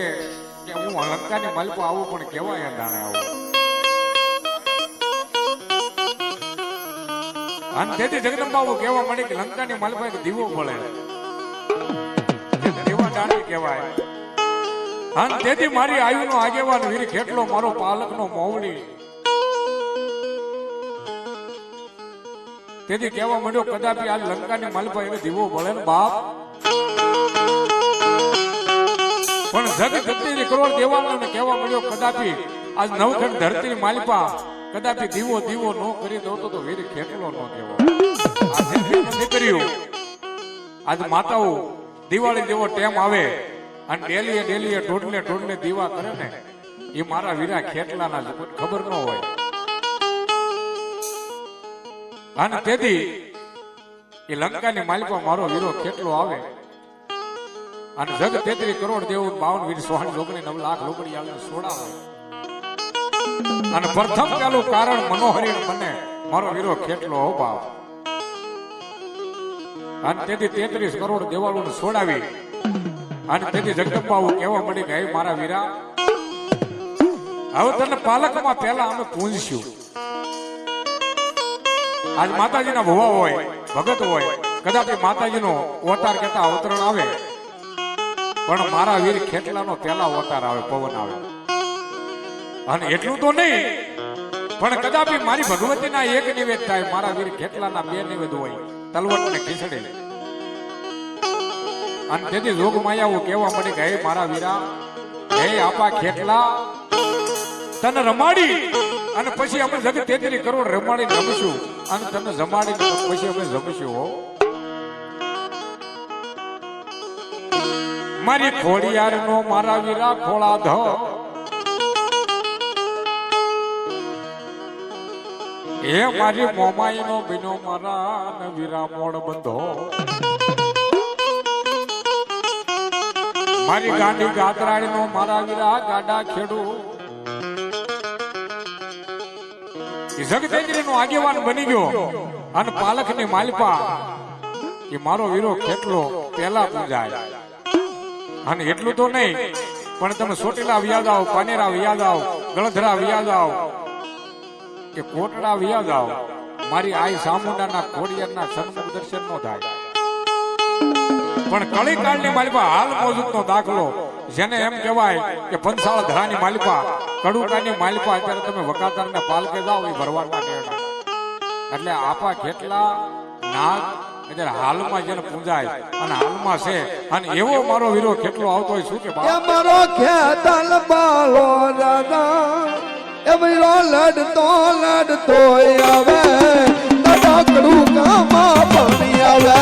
હું લંકાની માલિકો આવું પણ કેવાય ઢાણે આવું અને તેથી જગદંબાઓ કહેવા મળે કે લંકાની માલિકા એક દીવો બળે દીવા દાંડી કહેવાય અને તેથી મારી આયુનો આગેવાન વીર ખેટલો મારો પાલકનો મોવડી તેથી કહેવા માંડ્યો કદાપી આ લંકાની માલિકા એને દીવો બળે ને બાપ પણ જગતેત્રી કરોડ દેવાને કહેવા મળ્યો કદાપી આજ નવખંડ ધરતીની માલિકા કદાપી દીવો દીવો નો કરી દો તો વીર ખેટલો નો કહેવો આજે નીકળ્યું આજ માતાઓ દિવાળી જેવો ટાઈમ આવે અને ડેલીએ ઢોઢલે દીવા કરે ને એ મારા વીરા ખેટલાના ખબર ન હોય અને તેથી એ લંકાની માલિકા મારો વીરો ખેટલો આવે અને જગતેત્રી કરોડ દેવ 52 વીર 16 જોગણી 9 લાખ લોબડી આવીને છોડાવે અને પ્રથમ પેલું કારણ મનોહરી મને મારો વીરો ખેટલો હો બાપ અને તેથી 33 કરોડ દેવાળું છોડાવી અને તેથી જગદંબાઓ કહેવા મળી કે મારા વીરા હવે તને પાલકમાં પહેલા અમે પૂંજશું આજ માતાજીના ભુવા હોય ભગત હોય કદાચ માતાજીનો અવતાર કહેતા અવતરણ આવે પણ મારા વીર ખેટલાનો પહેલા અવતાર આવે પવન આવે અને એટલું તો નહીં પણ કદાપી મારી ભગવતીના એક નિવેદ થાય મારા વીર ખેટલાના 2 નિવેદ હોય તલવટ ને ખીચડી અને તેથી જોગ માયાઓ કહેવા મળે કે હે મારા વીરા હે આપા ખેટલા તને રમાડી અને પછી અમે જગતેત્રી કરોડ રમાડી રમશું અને તને જમાડી પછી અમે જમશું હો મારી ખોડિયાર નો મારા વીરા ખોળા ધો એ મારી મોમાઈ નો બીનો મારા વીરા મોડ બંધો મારી ગાંડી ગાતરાડી નો મારા વીરા ગાડા ખેડું એ જગતેન્દ્રનો આગેવાન બની ગયો અને પાલખની માલપા એ મારો વીરો કેટલો પહેલા પૂજાય. અને એટલું તો નહીં પણ તમે સોટેલા વ્યાજ આવો, પાનેરા વ્યાજ આવો, ગળધરા વ્યાજ આવો કે કોટડા વ્યાજ આવો, મારી આઈ સામુંડાના ખોડિયારના સન્મુખ દર્શન નો થાય. પણ કળીકાળની માલિપા હાલ મોજૂદનો દાખલો જેને એમ કહેવાય કે પંસાળ ધરાની માલિપા, કડુકાની માલિપા અત્યારે તમે વકાતરને પાલકે જાઓ એ ભરવાના નેણા. એટલે આપા કેટલા નાગ અત્યારે હાલમાં જેને પૂજાય અને હાલમાં છે. અને એવો મારો વીરો કેટલો આવતો હોય શું કે મારો ખેતલ બાલો દાદા એ વીરો લડતો આવે તડકડું કામા પાણી આવે.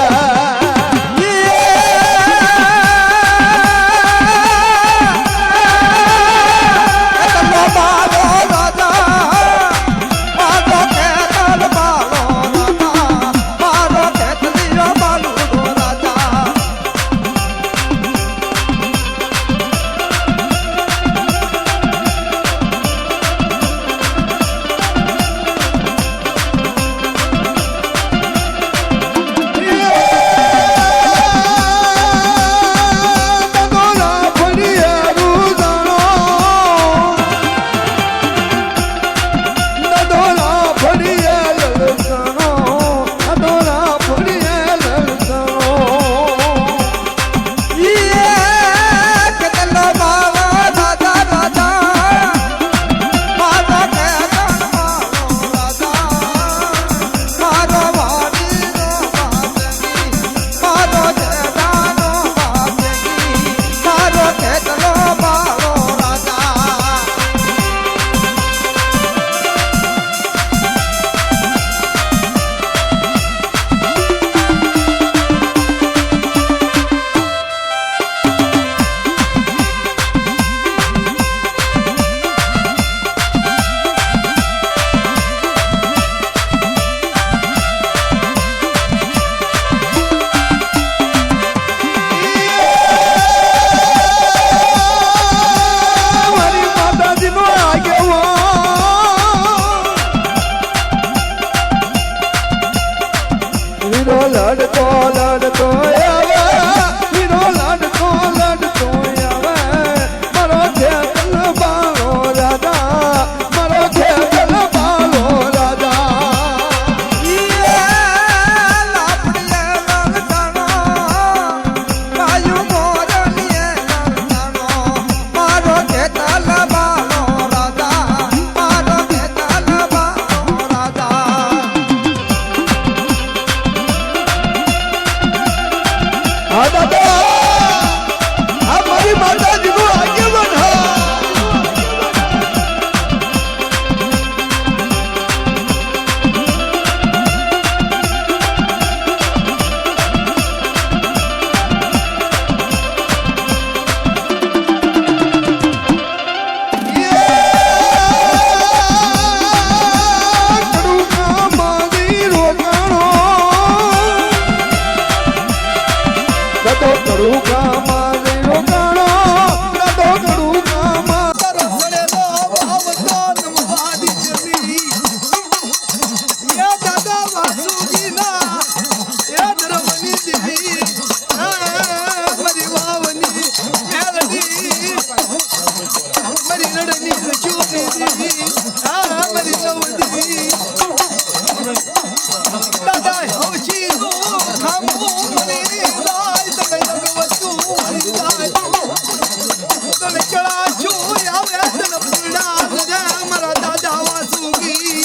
દાદા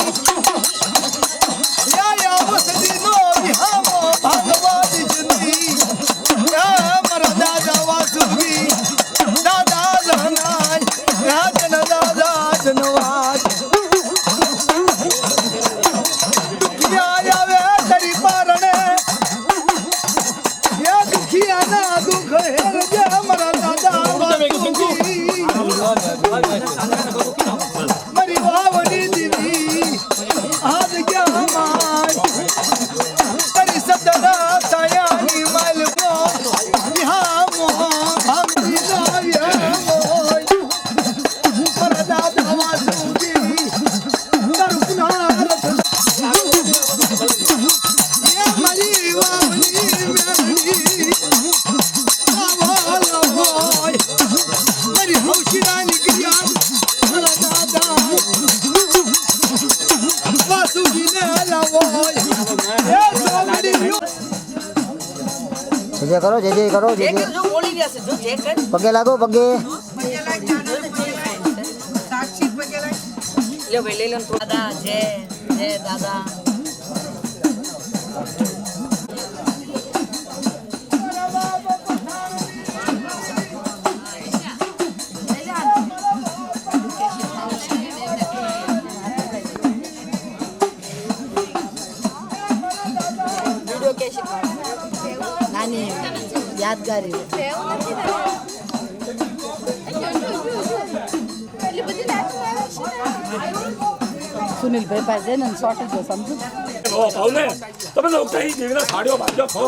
વાસુજી જય કરો જય જય કરો જય જય જો બોલી ગયા છે જો જે કર પગે લાગો પગે પગે લાગ સાક્ષી પગે લાગ લે ભાઈ લઈ લે દાદા જય દાદા નાની યાદગારી સુનિલભાઈ પાસે ને શોર્ટ જો સમજો ભાવને તમે તો ઉઠાઈ દેવીના સાડીઓ બાંધો ખો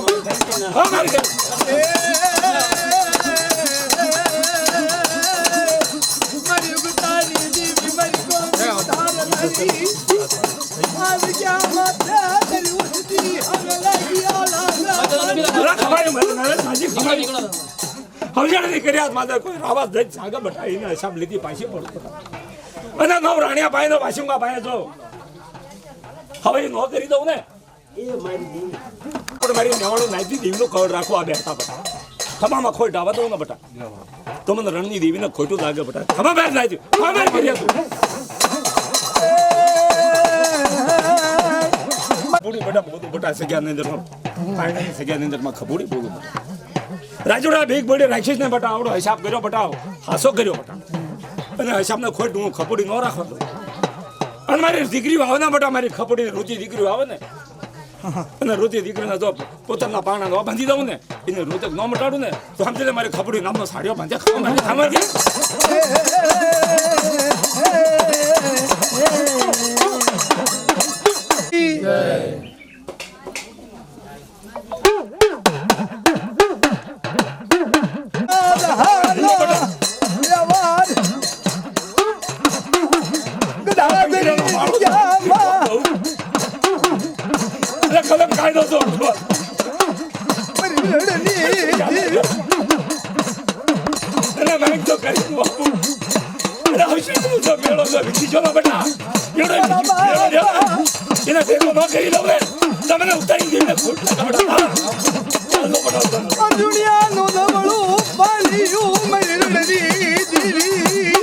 મારી કર્યા માતા કોઈ રાવા જઈ સાગા બટાઈને હિસાબ લીધી પાછી પડતો અને નવ રાણિયા ભાઈ નો વાસુંગા ભાઈ જો હવે નો કરી દઉં ને એ મારી નેવાળું નાઈતી દેવીનું કવડ રાખો આ બેઠા બટા ખમામાં ખોટ આવા દઉં ને બટા તો મને રણની દેવીને ખોટું લાગે બટા ખમા બેઠ નાઈતી ખમા બેઠ કર્યા ખબુડી બટા બોલું બટા સગ્યાની અંદરમાં પાણી સગ્યાની અંદરમાં ખબુડી બોલું રાજુડા ભીખ બોડી રાખીશ ને બટા આવડો હિસાબ કર્યો બટા હાસો કર્યો બટા અને હિસાબને ખોટ હું ખપોડી ન રાખો અને મારી દીકરીઓ આવે ને બટા મારી ખપોડી રૂચી દીકરીઓ આવે ને અને રૂચી દીકરીને જો પોતાના પાણા ન બાંધી દઉં ને એને રૂચક ન મટાડું ને તો સમજી મારી ખપોડી નામનો સાડીઓ કલમ કાયદો છો અને મેં તો કરી બાપુ અરે હશે તું તો મેળો તો વિકી જો બેટા એડો એને ભેગો ન કરી દઉં ને તમને ઉતારી દઈને ખોટ લગાવડા ચાલો બટા દુનિયાનો દબળું પાલિયું મરડી દીવી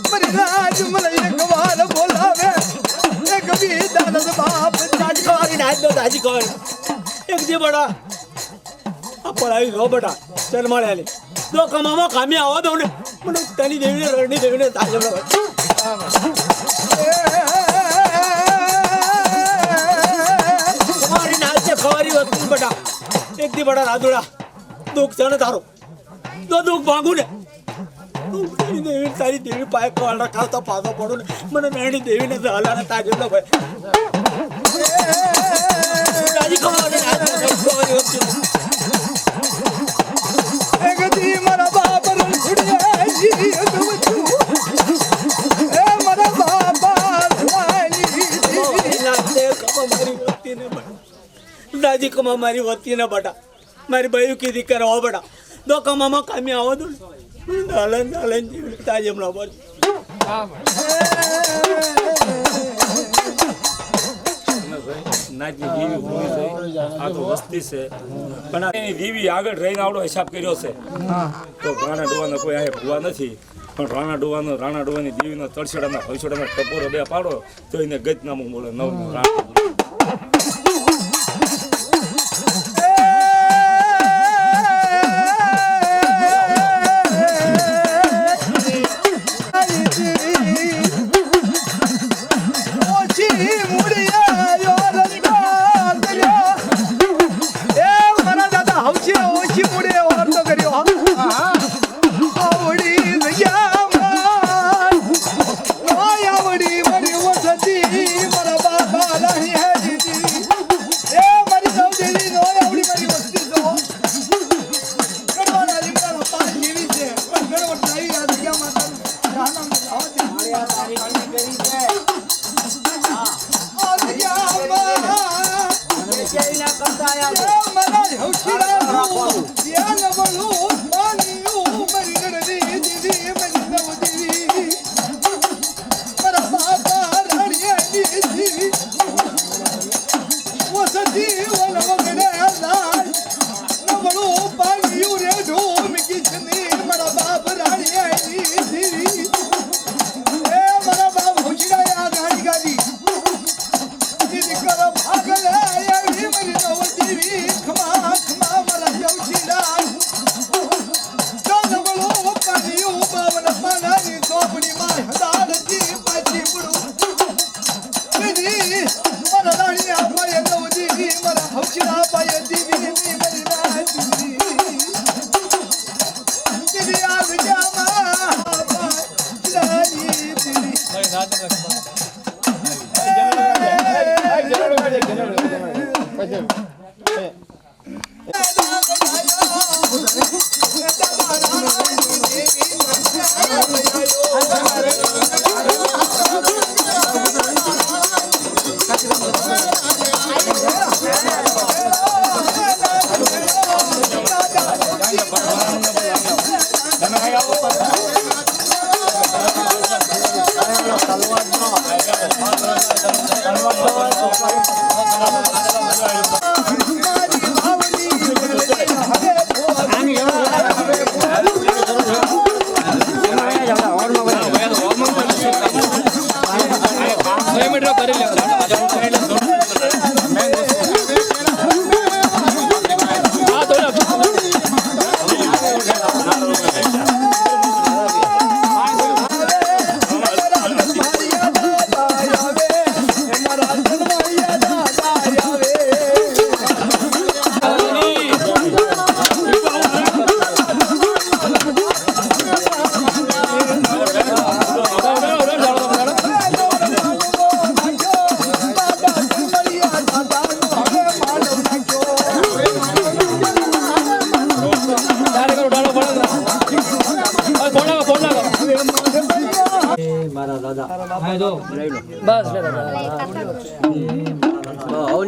મરી રાજ મને એક વાર બોલાવે એક બી દાદા બાપ દાજી કવારી નાચ દો દાજી કવારી એક જે બડા આ પડાવી ગયો બટા ચરમાળે આલે તો કમામાં કામે આવો દો ને મને તની દેવીને રણની દેવીને તાજમ કવારી નાચ છે કવારી વસ્તુ બટા એક દી બડા રાદુડા દુઃખ છે ને તારો તો દુઃખ ભાગું ને દેવી તારી દેવી પાય કવાડા ખાતા પાછો પડું ને મને રણની દેવીને હલાને તાજમ લો ભાઈ દાજી કવારી નાચ કવારી વસ્તુ ગતિ મારા બાપ રણછોડિયા જી તું એ મારા બાપ દાજી કમા મારી વતી ને બટા મારી બયું કીધી કરવા બટા દો કમામાં કામી આવો દો દાલન દાલન જીવ તાજે હમણાં બોલ નાચની દેવી હોવી જોઈએ આ તો વસ્તી છે પણ એની દેવી આગળ રહીને આવડો હિસાબ કર્યો છે તો રાણા ડોવાનો કોઈ આ ભૂવા નથી પણ રાણા ડોવાની દેવીના તળછડાના ભૈસડાના ટપોરો બે પાડો તો એને ગજનામું બોલે નવ રાણા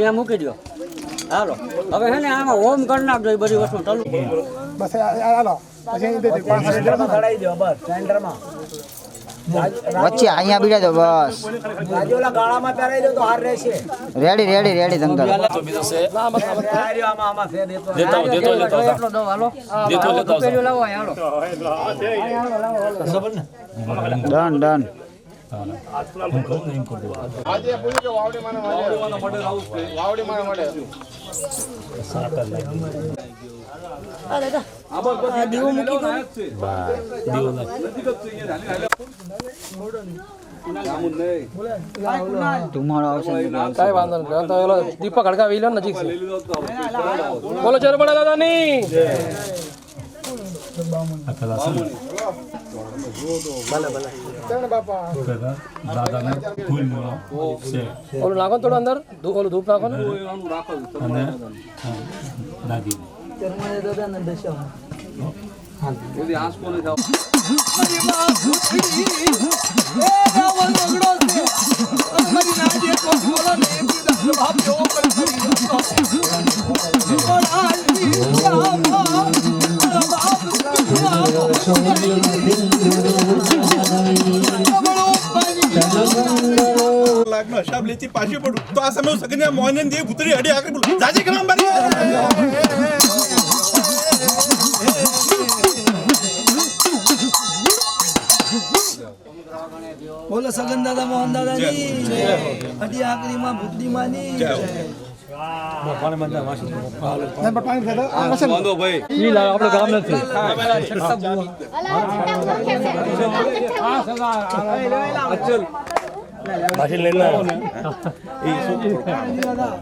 હવે મૂકી દો. હાલો હવે હે ને આમાં હોમ કરી નાખજો. એ બધી વસ્તુ ચાલુ બસ હાલો વચ્ચે અહીંયા બીજા દો બસ. રેડી રેડી રેડી તંગર ડન ડન. આજે પૂરી કે વાવડી માને વાવડી માને મળે કઈ વાંધો નહીં. દીપક હડકાવી લો નજીક છે. બોલો ચરબડા દાદાની ઓલું નાખો થોડું અંદર. ઓલું ધૂપ નાખો ને. હિસાબ લેતી પાછી પડું તો આ સમય સગન્યા મોહન દેવ ભૂતરી અડી આકરી બોલ જાજી કરામ બારી બોલો સગન દાદા મોહન દાદાની અડી આકરી માં ભૂતરી માની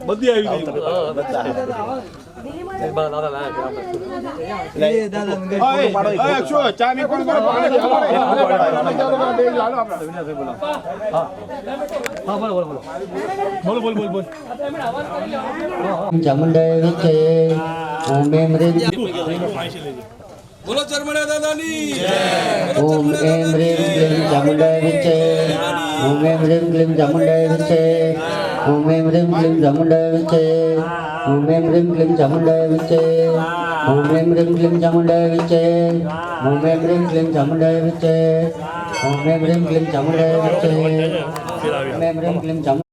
બધી આવી ચામુંડા વિચે ઓમ એમ રેમ બોલો ચરમડા દાદાની ઓમ એમ રેમ ક્લીમ ચામુંડા વિચે ઓમ એમ રેમ ક્લીમ ચામુંડા વિચે ઓમ એમ રેમ ક્લીમ ચામુંડા વિચે ઓમ એમ રેમ ક્લીમ ચામુંડા વિચે ઓમ એમ રેમ ક્લીમ ચામુંડા વિચે ઓમ એમ રેમ ક્લીમ ચામુંડા વિચે ઓમ એમ રેમ ક્લીમ ચામુંડા વિચે ઓમ એમ રેમ ક્લીમ ચામુંડા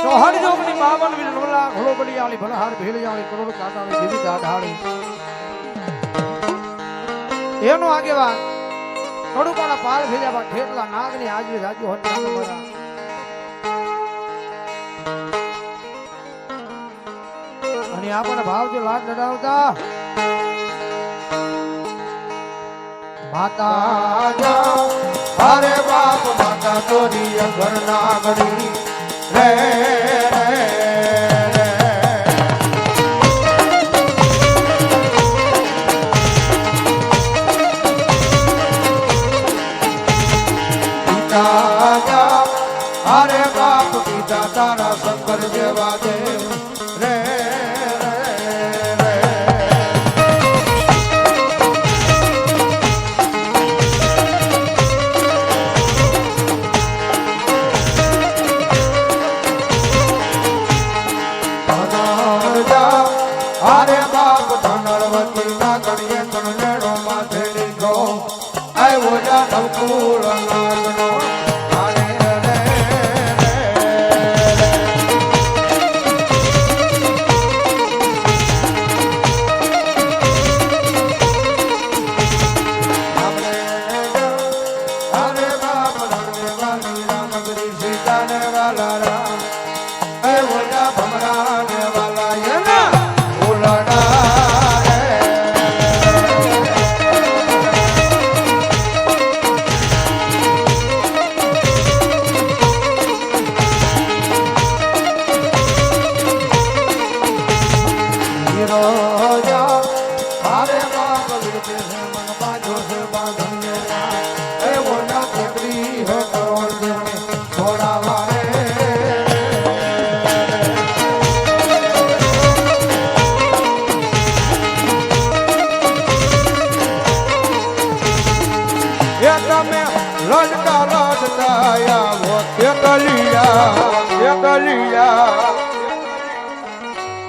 ચોહડ જોગની 52 વીર નવલા ઘોડો બલિયાળી ભલહાર ભેલિયાળી કરોડ કાટાળી દેવી દાઢાળી એનો આગેવાન કડુકાના પાર ફેર્યા ઠેકલા નાગની હાજરી રાજુ હરિ અને આપણે ભાવથી લાડ લડાવતા માતા જા અરે બાપ માતા તોરી ઘરના ગણી રે અરે બાપ પિતા તારા શંકર જેવા દેવ રે અરે બાપ ધનવતી ના ગણીએ તણનેડો માથે લીધો આવ્યો જા નવકુળ નાગનો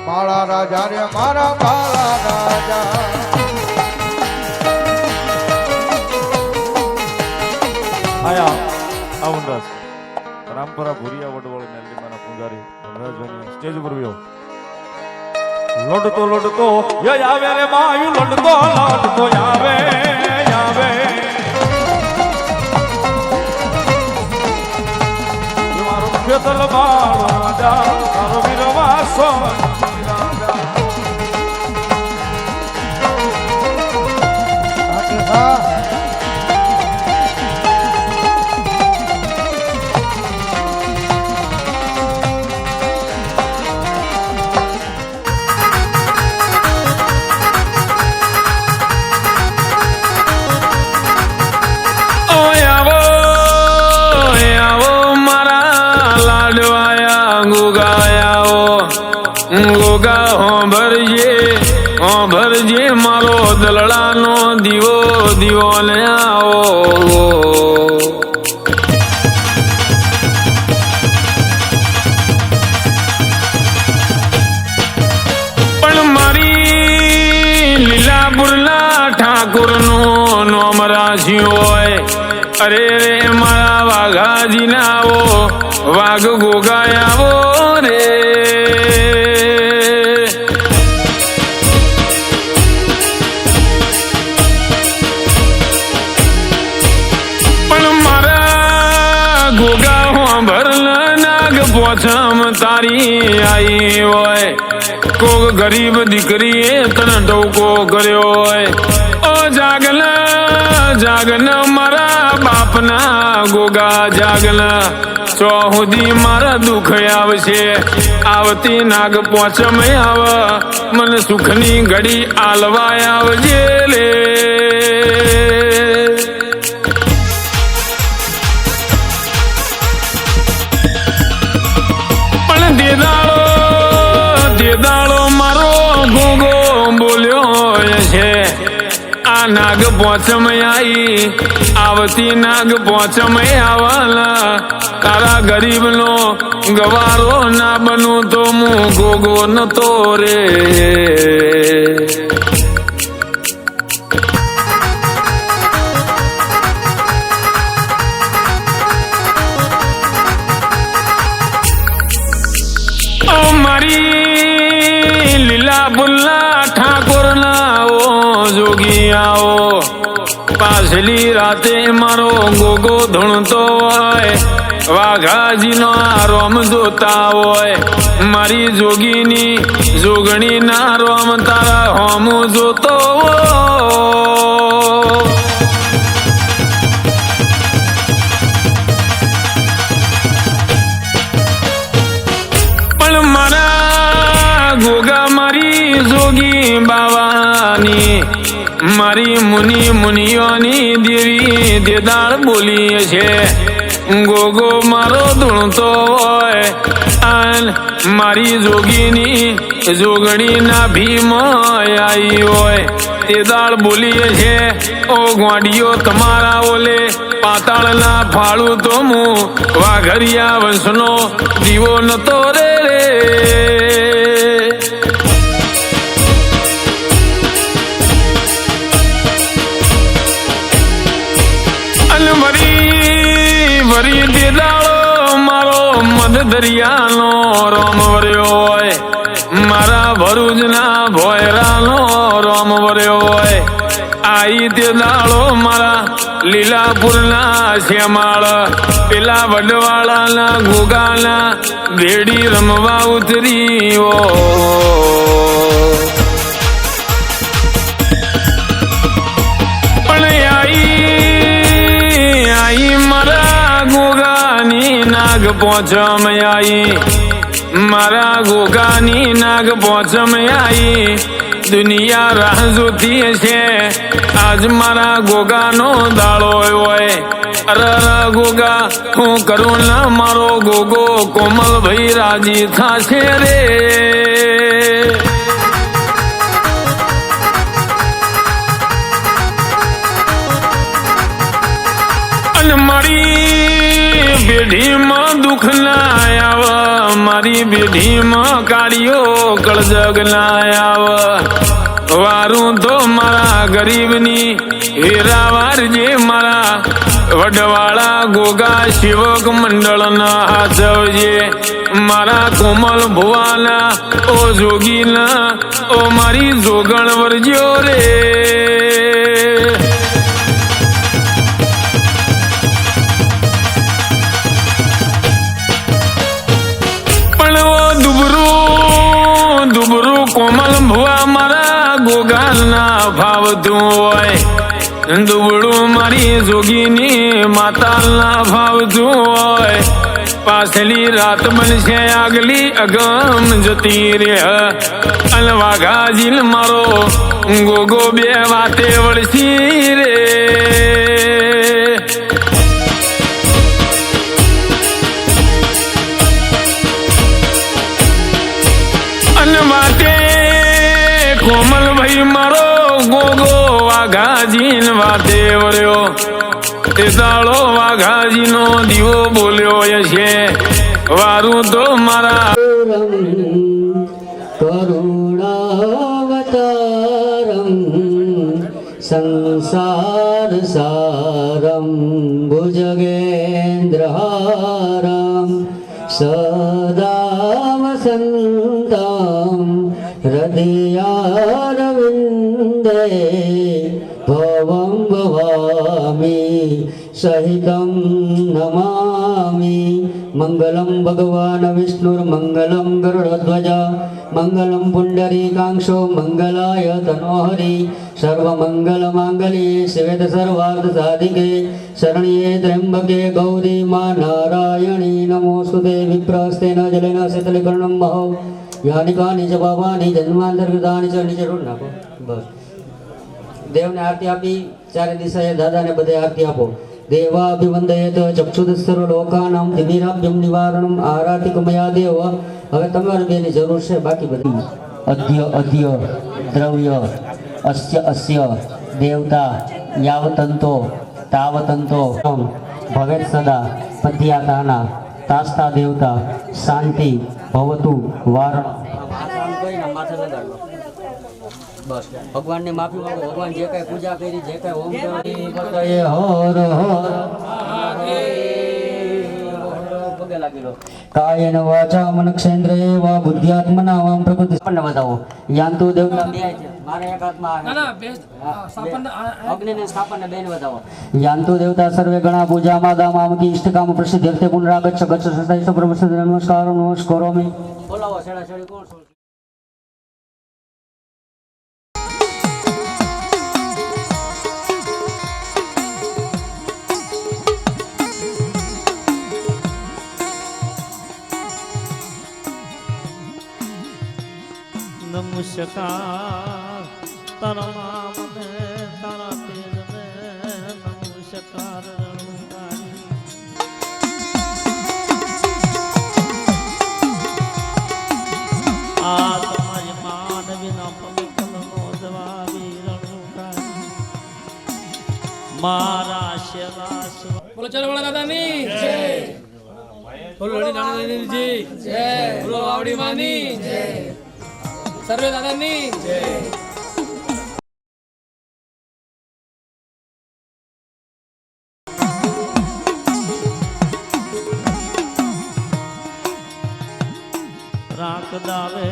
મારા રાજા રે મારા મારા રાજા આયા આવનરાજ રામપરા ભુરિયા વડવાળી મેલડી મારા પૂજારી વનરાજભાઈ સ્ટેજ ઉપર આવ્યો લડતો ય આવે રે માયું લડતો આવે આવે મારો ખેતર બાળ રાજા મારો વીરવાસો ભરજે મારો દલડાનો દીવો દીવો ને આવો પણ મારી લીલાપુરના ઠાકોર નું નોમ રાખ્યું હોય અરે રે મારા વાઘાજી ના આવો વાઘ ગોગાય આવો રે પોછમ તારી આઈ હોય કોક ગરીબ દીકરીએ તને ટોકો કર્યો હોય ઓ જાગન જાગન મારા બાપના ગોગા જાગન ચોહુદી મારા દુઃખ આવશે આવતી નાગ પોછમ આવ મને સુખની ઘડી આલવા આવજે લે દેદાળો મારો ગોગો બોલ્યો છે આ નાગ પોચમ આઈ આવતી નાગ પોચમ આવવાના તારા ગરીબનો ગવારો ના બનું તો હું ગોગો નતો રે લીલા બુલ્લા ઠાકોર ના ઓ જોગી આવો પાછલી રાતે મારો ગોગો ધૂણતો હોય વાઘાજીનો આ રોમ જોતા હોય મારી જોગીની જોગણી ના રોમ તારા હોમ જોતો પણ મારા ગોગા મારી જોગી બાવાની મારી મુનિઓની દેવી દેદાળ બોલી છે ગોગો મારો ધૂણતો હોય આન મારી જોગીની જોગણી ના ભીમ આવી હોય તે દાળ બોલીએ છે ઓ ગોડીઓ તમારા ઓલે પાતાળ ના ફાળું તો હું વાઘરિયા વંશનો દીવો નતો રે વરી દેદાળો મારો મધ દરિયાનો રોમ વર્યો હોય મારા ભરૂચના ભોયરાનો રોમ વર્યો હોય આઈ દેદાળો મારા લીલાપુરના શ્યામાળ પેલા વડવાળાના ગોગાના ભેડી રમવા ઉતરી નાગ પોચમ आई મારા ગોગાની નાગ પોચમ आई દુનિયા રાહ જોતી છે આજ મારા ગોગાનો દાડો હોય અરે ગોગા હું કરું ના મારો ગોગો કોમલ ભાઈ રાજી થાશે રે મારી પેઢીમાં દુઃખ ના આવ મારી પેઢીમાં કાળિયો કળજગ ના આવ વારું તો મારા ગરીબની હીરાવાર જે મારા વડવાળા ગોગા શિવક મંડળ ના હાચવજે મારા કોમલ ભુવાના ઓ જોગીના ઓ મારી જોગણ વરજો રે કોમલ ભુવા મારા ગોગાલ ના ભાવતું હોય દુબળું મારી જોગીની માતાલ ના ભાવતું હોય પાછલી રાત બનશે આગલી અગમ જતી રે અલ વાઘાજીલ મારો ગોગો બે વાતે વળસી રે કોમલ ભાઈ મારો ગોગો વાઘાજીન વાતે વર્યો તે દાળો વાઘાજીનો દીવો બોલ્યો છે વારું તો મારા કરુણાવતારમ સંસાર સારમ ભુજગેન્દ્રહારમ સદા વસંતમ હૃદયારવિંદે ભવં ભવામી સહિतं નમામિ મંગલમ ભગવાન વિષ્ણુર્મંગલમ ગરુડધ્વજ મંગલમ પુંડરીકાક્ષો મંગલાય તનોહરિ સર્વમંગલમાંગલ્યે શિવે સર્વાર્થ સાધિકે શરણ્યે ત્ર્યંબકે ગૌરી મા નારાયણી નમોસ્તુતે વિપ્રસ્તેન જલેન શીતલીકર્ણમ મહો યાનિકાની ચ પાપાની જન્માંતર્ગતાની ચ નિચરું નાખો બસ દેવને આરતી આપી ચારે દિશાએ દાદાને બધે આરતી આપો દેવાભિવંદયત ચક્ષુદસ્સર્વ લોકાનામ દિવીરાભ્યમ નિવારણમ આરાતિકમયા દેવ હવે તમારે બેની જરૂર છે બાકી બધી અધ્ય દ્રવ્ય અસ્ય દેવતા યાવતંતો તાવતંતો ભવેત સદા પદ્યાતાના તાસ્તા દેવતા શાંતિ ભવતુ વારણ બસ ભગવાનને માફી માંગો ભગવાન જે કઈ પૂજા કરી જે કઈ ઓમ હર હર લાગેલો કાયેન વાચા મનક્ષેન્દ્રય વા બુદ્ધ્યાત્મના વામ પ્રકૃતિ પણ બતાવો યાંતુ દેવતા બે છે મારા એક હાથમાં ના ના બે સ્થાપન અગ્નિને સ્થાપન બેન બતાવો યાંતુ દેવતા સર્વે ગણા પૂજા માદા મામકી ઇષ્ટકામ પ્રસિદ્ધ અર્થે પુનરાગચ્છ ગચ્છ સદાય પ્રમસ્ત નમસ્કાર નમસ્કારોમી બોલાવો છેડા છેડી કોણ નમસ્કાર તારા નામ ને તારા તેજ ને નમસ્કાર આ તમારી માનવીના પવિત્રનો જવાબી રણુકારી મારા સેવા બોલો ચલો વાળા દાદાની જય બોલો લડી નાની જી જય બોલો વાવડી માની જય સર્વે દાદાની જય રાખ દાવે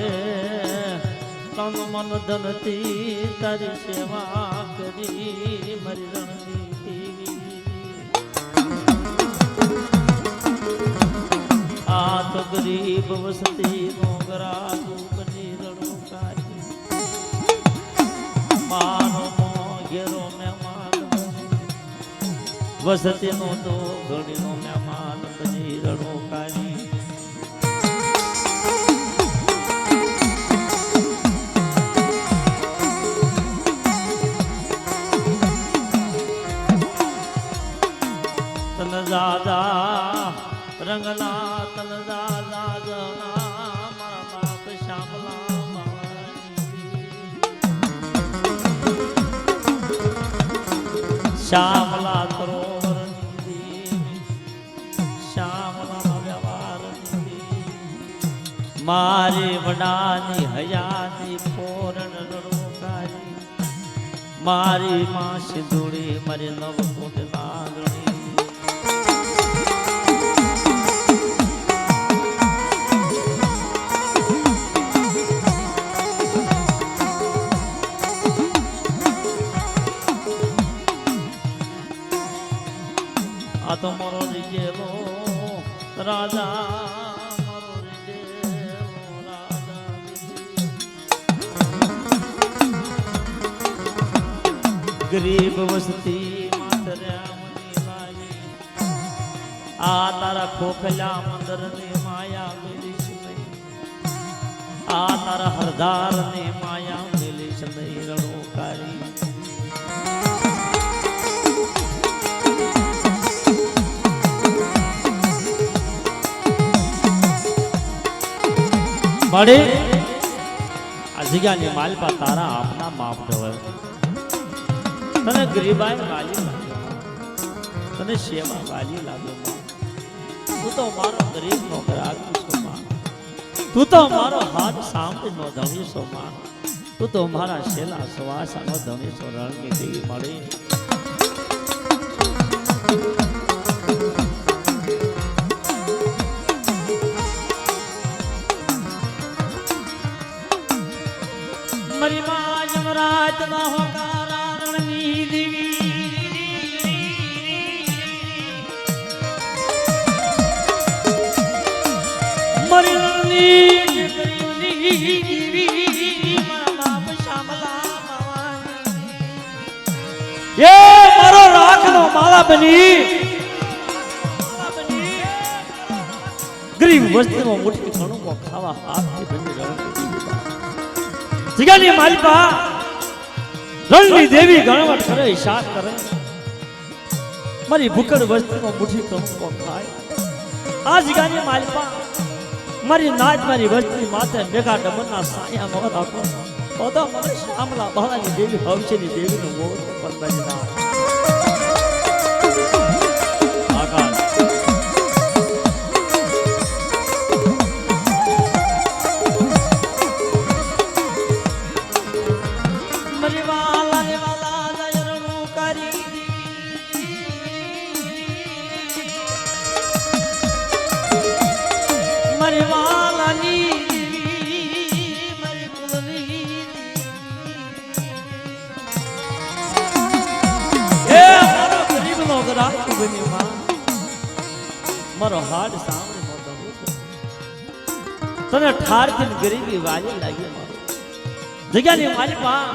તન મન ધનથી તારી સેવા કરી મારી રણનીતિ આ તો ગરીબ વસતી મોગરા દુબની રણુકારી મારો ઘેરો મહેમાન વસતીનો તો ઘડીનો મહેમાન બની રણુકારી દાદા રંગના તન દાદા જણા મારા બાપ શ્યામલા શ્યામલા સરોવર શ્યામલા વ્યવહાર મારી વડાની હયાતી પૂર્ણ રણુકારી મારી માં સિંધુડી મારી નવકોટ નાગણી આ તો મારો રીજેલો રાજા મારો રીજેલો રાજા ગરીબ વસતી માતર્યામની લાવી આ તારા ખોખલા મંદરની માયા મિલીશ નહીં આ તારા હરદારની માયા મિલીશ નહીં રણુકારી મળે આ જગ્યાની માલપા તારા આપના માપ હોય તને ગરીબાઈ વાલી લાગે તને સેવા વાલી લાગે તું તો મારો ગરીબ નો ગ્રાહક છો માં તું તો મારો હાથ સાંભળી નો ધણી છો માં તું તો મારા શેલા સવાસા નો ધણી છો રણની દેવી મળી મરી માં જમરાજ ના હોકારા રણની દેવી મરી રણની દેવી મારા બાપ શ્યામલા ભવાની એ મારો રાખનો માલા બની ગરીબ વસ્તીમાં મોટી ઘણું ખાવા હાથથી બની રણની જગ્યાની માલિપા રણની દેવી ગણવટ કરે હિસાબ કરે મારી ભૂકડ વસ્તીમાં મુઠ્ઠી કંપો ખાય આ જગ્યાની માલિપા મારી નાચ મારી વસ્તી માથે મેઘા ડમરના સાયા મોહ રાખો તો મને શ્યામલા બાલાની દેવી ભવિષ્યની દેવીનું મોહ પણ બની ના આકાશ રાખી બની માં મારો હાડ સાંભળી નો દઉં તને ઠારથી ગરીબી વાલી લાગી મારો જગ્યાની મારી માં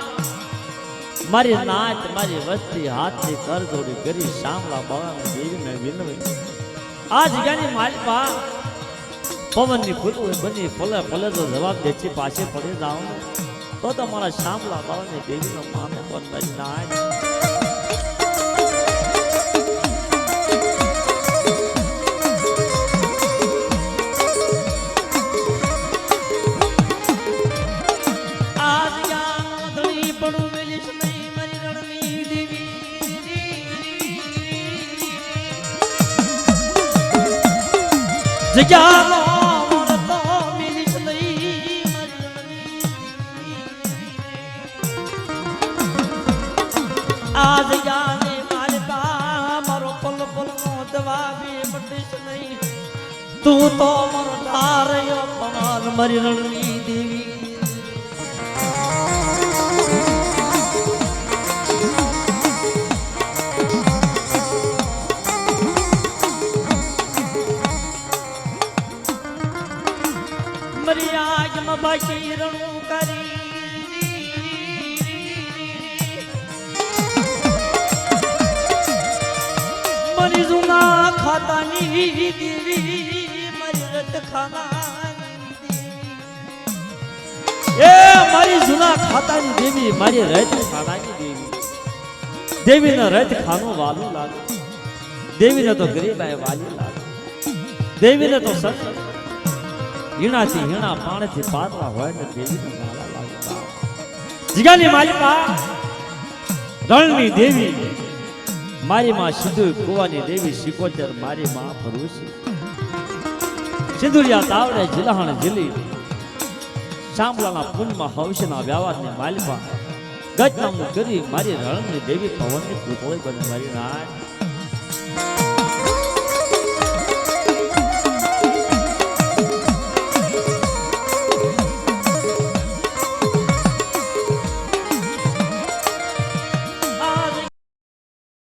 મારી નાચ મારી વસ્તી હાથથી કર જોડી કરી શામળા બાળાને દેવીને વિનવી આ જગ્યાની મારી માં પવનની ફૂલ બની પલે પલે તો જવાબ દેતી પાસે પડી જાઉં તો તમારા શામળા બાળાને દેવીનો માને પણ નાચ આજ જાને મારે મારો પલ પલ નો દવાબી પડીશ નહીં તું તો મારો ધારયો પવન મારી રણની દેવી મારી આગમાં બાકી રણું કરી મારી જૂના ખાતાની દેવી મારી રત ખાનાની એ મારી જૂના ખાતાની દેવી મારી રત ખાનાની દેવી દેવીને રત ખાનું વાલું લાગે દેવીને તો ગરીબાઈ વાલી લાગે દેવીને તો સત હીણાથી હીણા પાણીથી પાતળા હોય ને દેવીને માલા લાગે જીગાની માલિકા રણની દેવી મારી માં સિંધુ કુવાની દેવી સિકોતર મારી માં ભરૂસી સિંધુરિયા તાવડે જિલ્લાહણ જિલ્લી શામળાના પુનમાં હવસના વ્યવહારને માલિકા ગજનામું કરી મારી રણની દેવી પવનની પુતળી બની મારી નાય